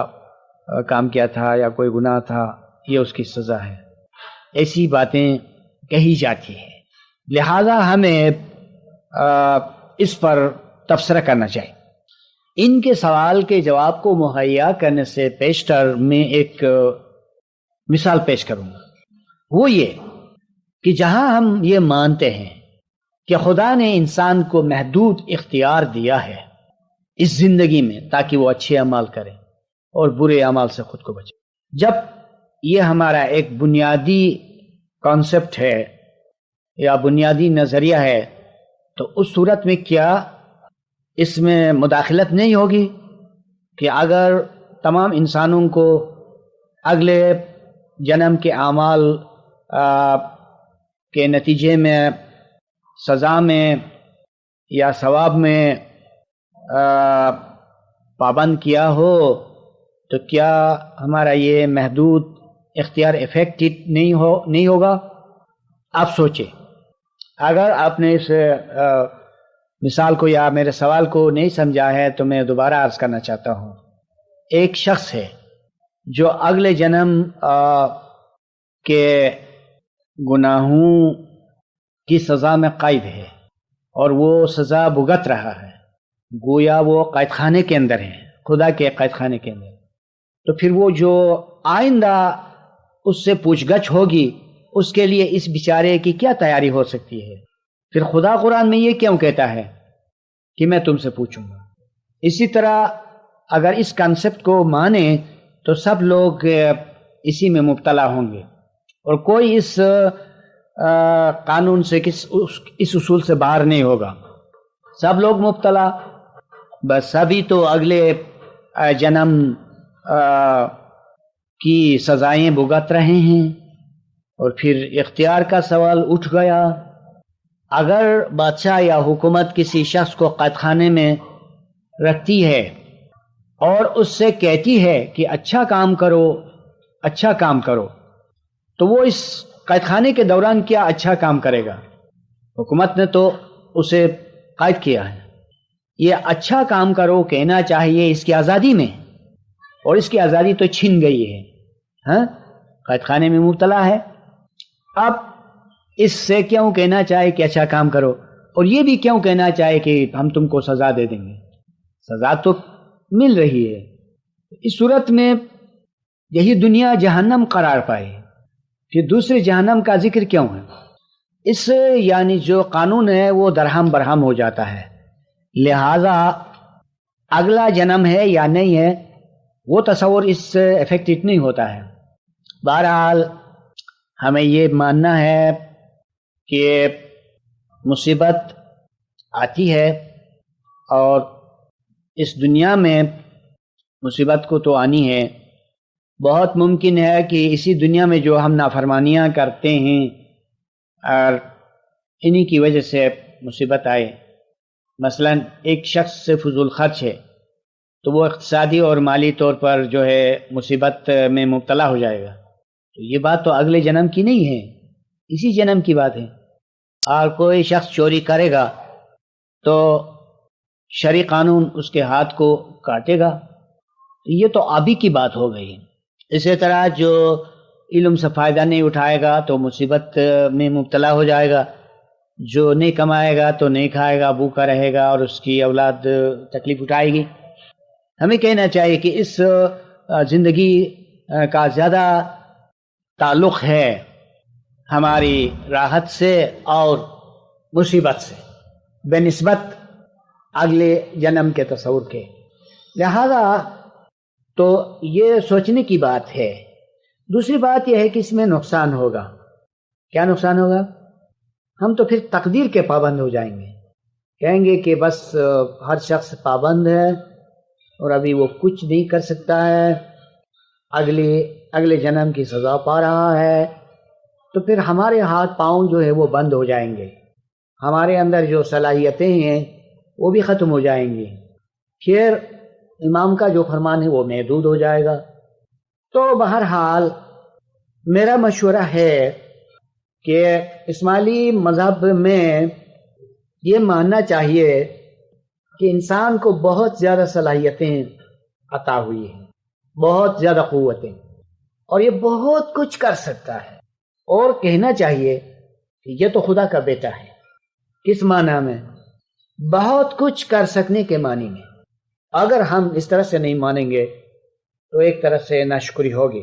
کام کیا تھا یا کوئی گناہ تھا، یہ اس کی سزا ہے۔ ایسی باتیں کہی جاتی ہیں، لہذا ہمیں اس پر تبصرہ کرنا چاہیے۔ ان کے سوال کے جواب کو مہیا کرنے سے پیشتر میں ایک مثال پیش کروں گا، وہ یہ کہ جہاں ہم یہ مانتے ہیں کہ خدا نے انسان کو محدود اختیار دیا ہے اس زندگی میں تاکہ وہ اچھے اعمال کرے اور برے اعمال سے خود کو بچے، جب یہ ہمارا ایک بنیادی کانسیپٹ ہے یا بنیادی نظریہ ہے، تو اس صورت میں کیا اس میں مداخلت نہیں ہوگی کہ اگر تمام انسانوں کو اگلے جنم کے اعمال کے نتیجے میں سزا میں یا ثواب میں پابند کیا ہو، تو کیا ہمارا یہ محدود اختیار افیکٹڈ نہیں ہوگا؟ آپ سوچیں، اگر آپ نے اس مثال کو یا میرے سوال کو نہیں سمجھا ہے تو میں دوبارہ عرض کرنا چاہتا ہوں۔ ایک شخص ہے جو اگلے جنم کے گناہوں کی سزا میں قید ہے اور وہ سزا بھگت رہا ہے، گویا وہ قید خانے کے اندر ہے، خدا کے قید خانے کے اندر، تو پھر وہ جو آئندہ اس سے پوچھ گچھ ہوگی اس کے لیے اس بیچارے کی کیا تیاری ہو سکتی ہے؟ پھر خدا قرآن میں یہ کیوں کہتا ہے کہ میں تم سے پوچھوں گا؟ اسی طرح اگر اس کنسپٹ کو مانیں تو سب لوگ اسی میں مبتلا ہوں گے اور کوئی اس قانون سے اس اصول سے باہر نہیں ہوگا، سب لوگ مبتلا، بس سبھی تو اگلے جنم کی سزائیں بھگت رہے ہیں، اور پھر اختیار کا سوال اٹھ گیا۔ اگر بادشاہ یا حکومت کسی شخص کو قید خانے میں رکھتی ہے اور اس سے کہتی ہے کہ اچھا کام کرو اچھا کام کرو، تو وہ اس قید خانے کے دوران کیا اچھا کام کرے گا؟ حکومت نے تو اسے قید کیا ہے، یہ اچھا کام کرو کہنا چاہیے اس کی آزادی میں، اور اس کی آزادی تو چھن گئی ہے، ہاں قید خانے میں مبتلا ہے۔ اب اس سے کیوں کہنا چاہے کہ اچھا کام کرو، اور یہ بھی کیوں کہنا چاہے کہ ہم تم کو سزا دے دیں گے؟ سزا تو مل رہی ہے۔ اس صورت میں یہی دنیا جہنم قرار پائے، پھر دوسرے جہنم کا ذکر کیوں ہے؟ اس سے یعنی جو قانون ہے وہ درہم برہم ہو جاتا ہے، لہذا اگلا جنم ہے یا نہیں ہے وہ تصور اس سے افیکٹڈ نہیں ہوتا ہے۔ بہرحال ہمیں یہ ماننا ہے کہ مصیبت آتی ہے، اور اس دنیا میں مصیبت کو تو آنی ہے۔ بہت ممکن ہے کہ اسی دنیا میں جو ہم نافرمانیاں کرتے ہیں اور انہی کی وجہ سے مصیبت آئے۔ مثلا ایک شخص سے فضول خرچ ہے تو وہ اقتصادی اور مالی طور پر جو ہے مصیبت میں مبتلا ہو جائے گا، تو یہ بات تو اگلے جنم کی نہیں ہے، اسی جنم کی بات ہے۔ اور کوئی شخص چوری کرے گا تو شرعی قانون اس کے ہاتھ کو کاٹے گا، یہ تو ابھی کی بات ہو گئی۔ اسی طرح جو علم سے فائدہ نہیں اٹھائے گا تو مصیبت میں مبتلا ہو جائے گا، جو نہیں کمائے گا تو نہیں کھائے گا، بھوکا رہے گا اور اس کی اولاد تکلیف اٹھائے گی۔ ہمیں کہنا چاہیے کہ اس زندگی کا زیادہ تعلق ہے ہماری راحت سے اور مصیبت سے بہ نسبت اگلے جنم کے تصور کے، لہذا تو یہ سوچنے کی بات ہے۔ دوسری بات یہ ہے کہ اس میں نقصان ہوگا۔ کیا نقصان ہوگا؟ ہم تو پھر تقدیر کے پابند ہو جائیں گے، کہیں گے کہ بس ہر شخص پابند ہے اور ابھی وہ کچھ نہیں کر سکتا ہے، اگلے جنم کی سزا پا رہا ہے، تو پھر ہمارے ہاتھ پاؤں جو ہے وہ بند ہو جائیں گے، ہمارے اندر جو صلاحیتیں ہیں وہ بھی ختم ہو جائیں گی۔ پھر امام کا جو فرمان ہے وہ محدود ہو جائے گا. تو بہرحال میرا مشورہ ہے کہ اسماعیلی مذہب میں یہ ماننا چاہیے کہ انسان کو بہت زیادہ صلاحیتیں عطا ہوئی ہیں، بہت زیادہ قوتیں، اور یہ بہت کچھ کر سکتا ہے. اور کہنا چاہیے کہ یہ تو خدا کا بیٹا ہے. کس معنی میں؟ بہت کچھ کر سکنے کے معنی میں. اگر ہم اس طرح سے نہیں مانیں گے تو ایک طرح سے ناشکری ہوگی.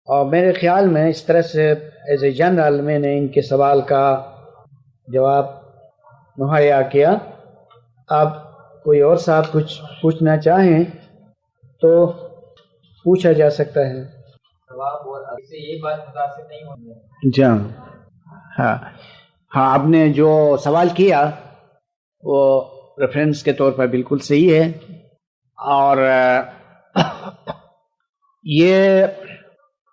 اور میرے خیال میں اس طرح سے ایز اے جنرل میں نے ان کے سوال کا جواب مہیا کیا. اب کوئی اور صاحب کچھ پوچھنا چاہیں تو پوچھا جا سکتا ہے. یہ بات متاثر نہیں ہوگی. جی ہاں، آپ نے جو سوال کیا وہ ریفرنس کے طور پر بالکل صحیح ہے. اور یہ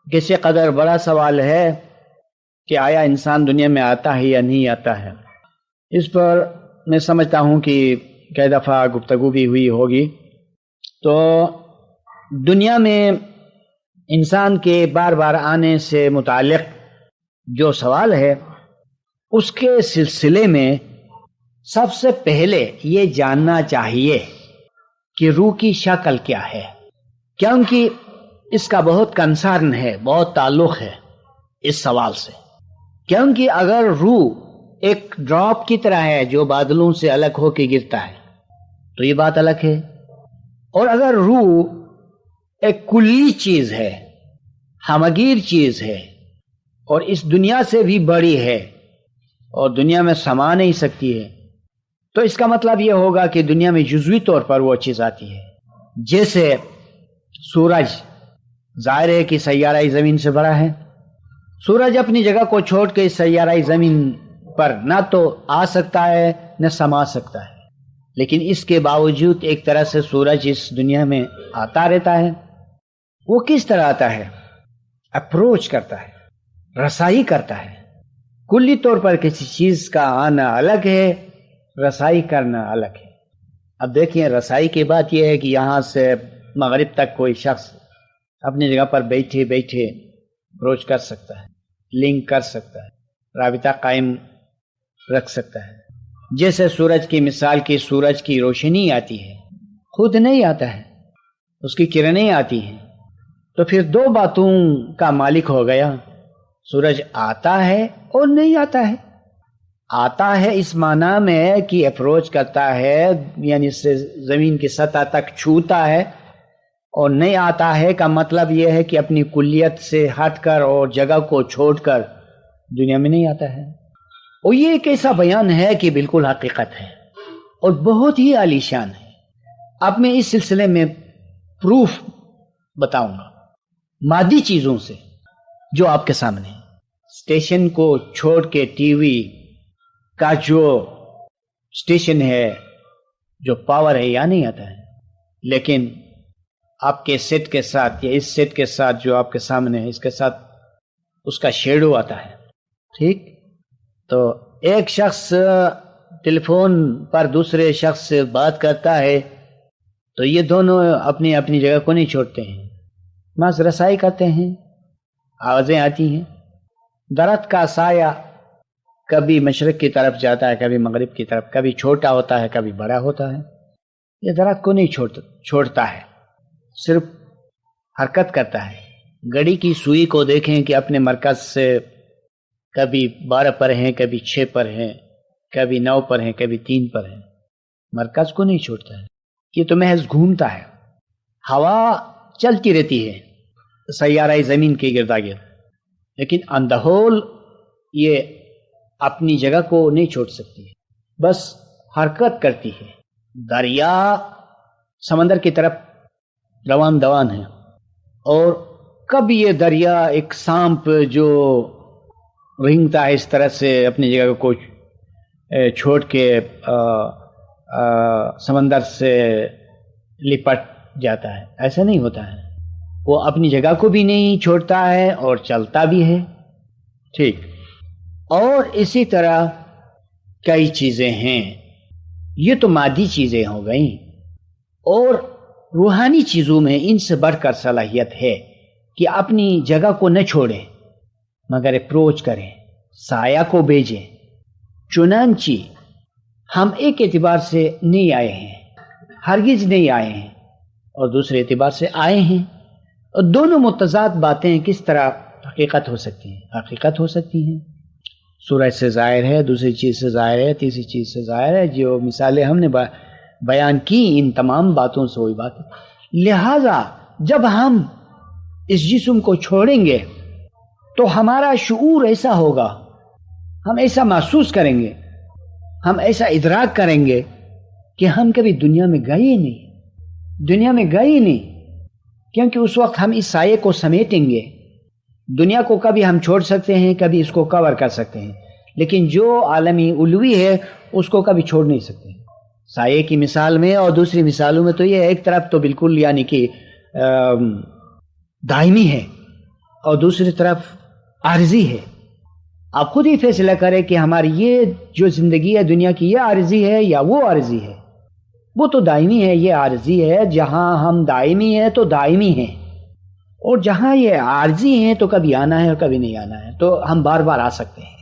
کسی قدر بڑا سوال ہے کہ آیا انسان دنیا میں آتا ہے یا نہیں آتا ہے. اس پر میں سمجھتا ہوں کہ کئی دفعہ گفتگو بھی ہوئی ہوگی. تو دنیا میں انسان کے بار بار آنے سے متعلق جو سوال ہے اس کے سلسلے میں سب سے پہلے یہ جاننا چاہیے کہ روح کی شکل کیا ہے، کیونکہ اس کا بہت کنسرن ہے، بہت تعلق ہے اس سوال سے. کیونکہ اگر روح ایک ڈراپ کی طرح ہے جو بادلوں سے الگ ہو کے گرتا ہے تو یہ بات الگ ہے. اور اگر روح ایک کلی چیز ہے، ہمگیر چیز ہے، اور اس دنیا سے بھی بڑی ہے اور دنیا میں سما نہیں سکتی ہے، تو اس کا مطلب یہ ہوگا کہ دنیا میں جزوی طور پر وہ چیز آتی ہے. جیسے سورج ظاہر ہے کہ سیارہ زمین سے بڑا ہے. سورج اپنی جگہ کو چھوڑ کے اس سیارہ زمین پر نہ تو آ سکتا ہے نہ سما سکتا ہے، لیکن اس کے باوجود ایک طرح سے سورج اس دنیا میں آتا رہتا ہے. وہ کس طرح آتا ہے؟ اپروچ کرتا ہے، رسائی کرتا ہے. کلی طور پر کسی چیز کا آنا الگ ہے، رسائی کرنا الگ ہے. اب دیکھیں، رسائی کی بات یہ ہے کہ یہاں سے مغرب تک کوئی شخص اپنی جگہ پر بیٹھے بیٹھے اپروچ کر سکتا ہے، لنک کر سکتا ہے، رابطہ قائم رکھ سکتا ہے. جیسے سورج کی مثال کی، سورج کی روشنی آتی ہے، خود نہیں آتا ہے، اس کی کرنیں آتی ہیں. تو پھر دو باتوں کا مالک ہو گیا. سورج آتا ہے اور نہیں آتا ہے. آتا ہے اس معنی میں کہ اپروچ کرتا ہے، یعنی اس سے زمین کی سطح تک چھوتا ہے. اور نہیں آتا ہے کا مطلب یہ ہے کہ اپنی کلیت سے ہٹ کر اور جگہ کو چھوڑ کر دنیا میں نہیں آتا ہے. اور یہ ایک ایسا بیان ہے کہ بالکل حقیقت ہے اور بہت ہی عالی شان ہے. اب میں اس سلسلے میں پروف بتاؤں گا مادی چیزوں سے جو آپ کے سامنے ہے. اسٹیشن کو چھوڑ کے ٹی وی کا جو اسٹیشن ہے، جو پاور ہے، یا نہیں آتا ہے، لیکن آپ کے سیٹ کے ساتھ یا اس سیٹ کے ساتھ جو آپ کے سامنے ہے، اس کے ساتھ اس کا شیڈو آتا ہے. ٹھیک؟ تو ایک شخص ٹیلی فون پر دوسرے شخص سے بات کرتا ہے تو یہ دونوں اپنی اپنی جگہ کو نہیں چھوڑتے ہیں، محض رسائی کرتے ہیں، آوازیں آتی ہیں. درخت کا سایہ کبھی مشرق کی طرف جاتا ہے، کبھی مغرب کی طرف، کبھی چھوٹا ہوتا ہے، کبھی بڑا ہوتا ہے. یہ درخت کو نہیں چھوڑتا ہے، صرف حرکت کرتا ہے. گھڑی کی سوئی کو دیکھیں کہ اپنے مرکز سے کبھی 12 پر ہیں، کبھی 6 پر ہیں، کبھی 9 پر ہیں، کبھی 3 پر ہیں. مرکز کو نہیں چھوڑتا ہے، یہ تو محض گھومتا ہے. ہوا چلتی رہتی ہے سیارہ زمین کے گرد گرد، لیکن آن دا ہول یہ اپنی جگہ کو نہیں چھوڑ سکتی ہے، بس حرکت کرتی ہے. دریا سمندر کی طرف روان دوان ہے، اور کب یہ دریا ایک سانپ جو رینگتا ہے اس طرح سے اپنی جگہ کو چھوڑ کے سمندر سے لپٹ جاتا ہے، ایسا نہیں ہوتا ہے. وہ اپنی جگہ کو بھی نہیں چھوڑتا ہے اور چلتا بھی ہے. ٹھیک؟ اور اسی طرح کئی چیزیں ہیں. یہ تو مادی چیزیں ہو گئیں. اور روحانی چیزوں میں ان سے بڑھ کر صلاحیت ہے کہ اپنی جگہ کو نہ چھوڑیں مگر اپروچ کریں، سایہ کو بھیجیں۔ چنانچہ ہم ایک اعتبار سے نہیں آئے ہیں، ہرگز نہیں آئے ہیں، اور دوسرے اعتبار سے آئے ہیں، اور دونوں متضاد باتیں کس طرح حقیقت ہو سکتی ہیں؟ حقیقت ہو سکتی ہیں، سورج سے ظاہر ہے، دوسری چیز سے ظاہر ہے، تیسری چیز سے ظاہر ہے۔ جو مثالیں ہم نے بیان کی ان تمام باتوں سے وہی بات ہے۔ لہذا جب ہم اس جسم کو چھوڑیں گے تو ہمارا شعور ایسا ہوگا، ہم ایسا محسوس کریں گے، ہم ایسا ادراک کریں گے کہ ہم کبھی دنیا میں گئے نہیں، کیونکہ اس وقت ہم اس سائے کو سمیٹیں گے۔ دنیا کو کبھی ہم چھوڑ سکتے ہیں، کبھی اس کو کور کر سکتے ہیں، لیکن جو عالمی علوی ہے اس کو کبھی چھوڑ نہیں سکتے۔ سائے کی مثال میں اور دوسری مثالوں میں تو یہ ایک طرف تو بالکل یعنی کہ دائمی ہے اور دوسری طرف عارضی ہے۔ آپ خود ہی فیصلہ کریں کہ ہماری یہ جو زندگی ہے دنیا کی، یہ عارضی ہے یا وہ عارضی ہے؟ وہ تو دائمی ہے، یہ عارضی ہے۔ جہاں ہم دائمی ہیں تو دائمی ہیں، اور جہاں یہ عارضی ہیں تو کبھی آنا ہے اور کبھی نہیں آنا ہے۔ تو ہم بار بار آ سکتے ہیں،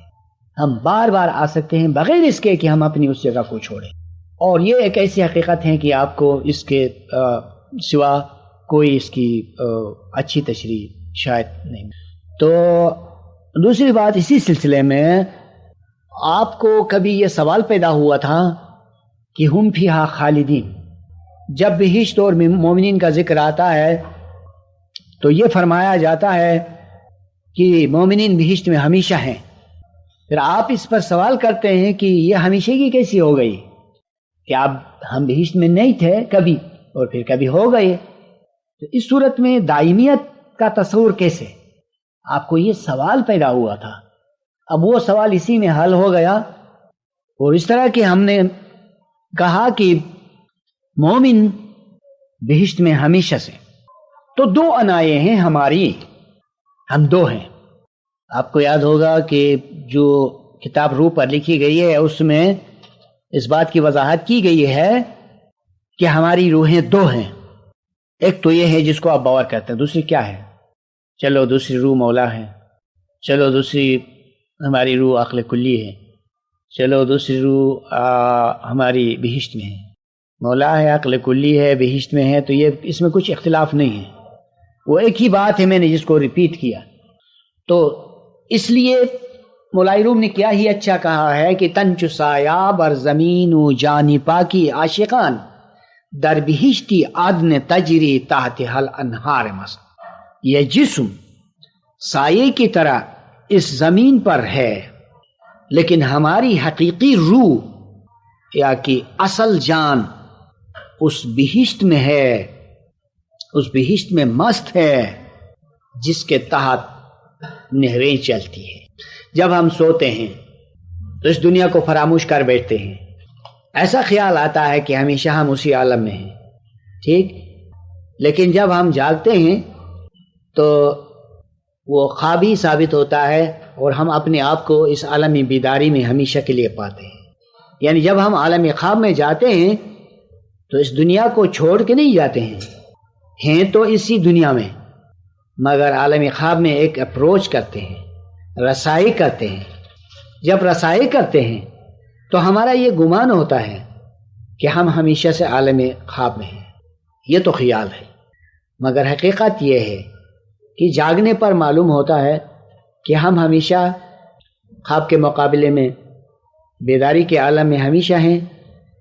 ہم بار بار آ سکتے ہیں بغیر اس کے کہ ہم اپنی اس جگہ کو چھوڑیں۔ اور یہ ایک ایسی حقیقت ہے کہ آپ کو اس کے سوا کوئی اس کی اچھی تشریح شاید نہیں۔ تو دوسری بات اسی سلسلے میں، آپ کو کبھی یہ سوال پیدا ہوا تھا کہ ہم فیہا خالدین، جب بہشت اور مومنین کا ذکر آتا ہے تو یہ فرمایا جاتا ہے کہ مومنین بہشت میں ہمیشہ ہیں۔ پھر آپ اس پر سوال کرتے ہیں کہ یہ ہمیشگی کیسی ہو گئی کہ اب ہم بہشت میں نہیں تھے کبھی اور پھر کبھی ہو گئے، تو اس صورت میں دائمیت کا تصور کیسے؟ آپ کو یہ سوال پیدا ہوا تھا، اب وہ سوال اسی میں حل ہو گیا۔ اور اس طرح کہ ہم نے کہا کہ مومن بہشت میں ہمیشہ سے، تو دو عناییں ہیں ہماری، ہم دو ہیں۔ آپ کو یاد ہوگا کہ جو کتاب روح پر لکھی گئی ہے اس میں اس بات کی وضاحت کی گئی ہے کہ ہماری روحیں دو ہیں۔ ایک تو یہ ہے جس کو آپ باور کرتے ہیں، دوسری کیا ہے؟ چلو دوسری روح مولا ہے، چلو دوسری ہماری روح عقل کلی ہے، چلو دوسری روح ہماری بہشت میں ہے۔ مولا ہے، عقل کلی ہے، بہشت میں ہے، تو یہ اس میں کچھ اختلاف نہیں ہے، وہ ایک ہی بات ہے، میں نے جس کو ریپیٹ کیا۔ تو اس لیے مولا روم نے کیا ہی اچھا کہا ہے کہ تنچ سایہ بر زمین و جانی پاکی عاشقان در بہشتی عدن تجری تحت حل انہار مست۔ یہ جسم سائے کی طرح اس زمین پر ہے، لیکن ہماری حقیقی روح یا کہ اصل جان اس بہشت میں ہے، اس بہشت میں مست ہے جس کے تحت نہریں چلتی ہیں۔ جب ہم سوتے ہیں تو اس دنیا کو فراموش کر بیٹھتے ہیں، ایسا خیال آتا ہے کہ ہمیشہ ہم اسی عالم میں ہیں، ٹھیک، لیکن جب ہم جاگتے ہیں تو وہ خواب ہی ثابت ہوتا ہے اور ہم اپنے آپ کو اس عالمی بیداری میں ہمیشہ کے لیے پاتے ہیں۔ یعنی جب ہم عالم خواب میں جاتے ہیں تو اس دنیا کو چھوڑ کے نہیں جاتے ہیں تو اسی دنیا میں، مگر عالم خواب میں ایک اپروچ کرتے ہیں، رسائی کرتے ہیں۔ جب رسائی کرتے ہیں تو ہمارا یہ گمان ہوتا ہے کہ ہم ہمیشہ سے عالم خواب میں ہیں، یہ تو خیال ہے، مگر حقیقت یہ ہے کہ جاگنے پر معلوم ہوتا ہے کہ ہم ہمیشہ خواب کے مقابلے میں بیداری کے عالم میں ہمیشہ ہیں،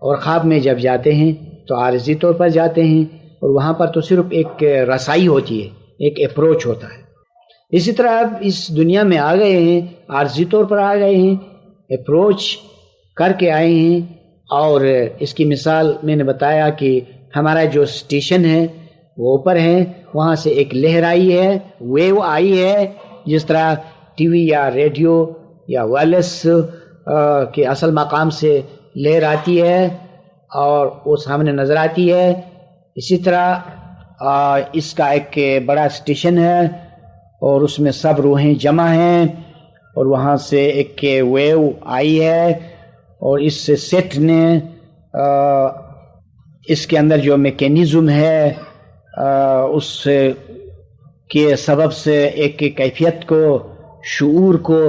اور خواب میں جب جاتے ہیں تو عارضی طور پر جاتے ہیں، اور وہاں پر تو صرف ایک رسائی ہوتی ہے، ایک اپروچ ہوتا ہے۔ اسی طرح اب اس دنیا میں آ گئے ہیں، عارضی طور پر آ گئے ہیں، اپروچ کر کے آئے ہیں، اور اس کی مثال میں نے بتایا کہ ہمارا جو اسٹیشن ہے وہ اوپر ہے، وہاں سے ایک لہر آئی ہے، ویو آئی ہے، جس طرح ٹی وی یا ریڈیو یا وائرلیس کے اصل مقام سے لہر آتی ہے اور وہ سامنے نظر آتی ہے، اسی طرح اس کا ایک بڑا اسٹیشن ہے اور اس میں سب روحیں جمع ہیں، اور وہاں سے ایک ویو آئی ہے، اور اس سے سیٹ نے اس کے اندر جو میکینزم ہے اس کے سبب سے ایک کیفیت کو، شعور کو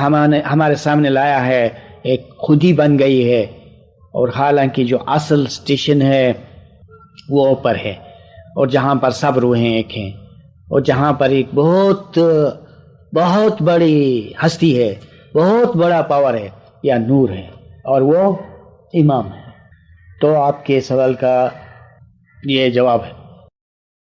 ہمارے سامنے لایا ہے، ایک خودی بن گئی ہے، اور حالانکہ جو اصل اسٹیشن ہے وہ اوپر ہے، اور جہاں پر سب روحیں ایک ہیں، اور جہاں پر ایک بہت بڑی ہستی ہے، بہت بڑا پاور ہے یا نور ہے، اور وہ امام ہے۔ تو آپ کے سوال کا یہ جواب ہے۔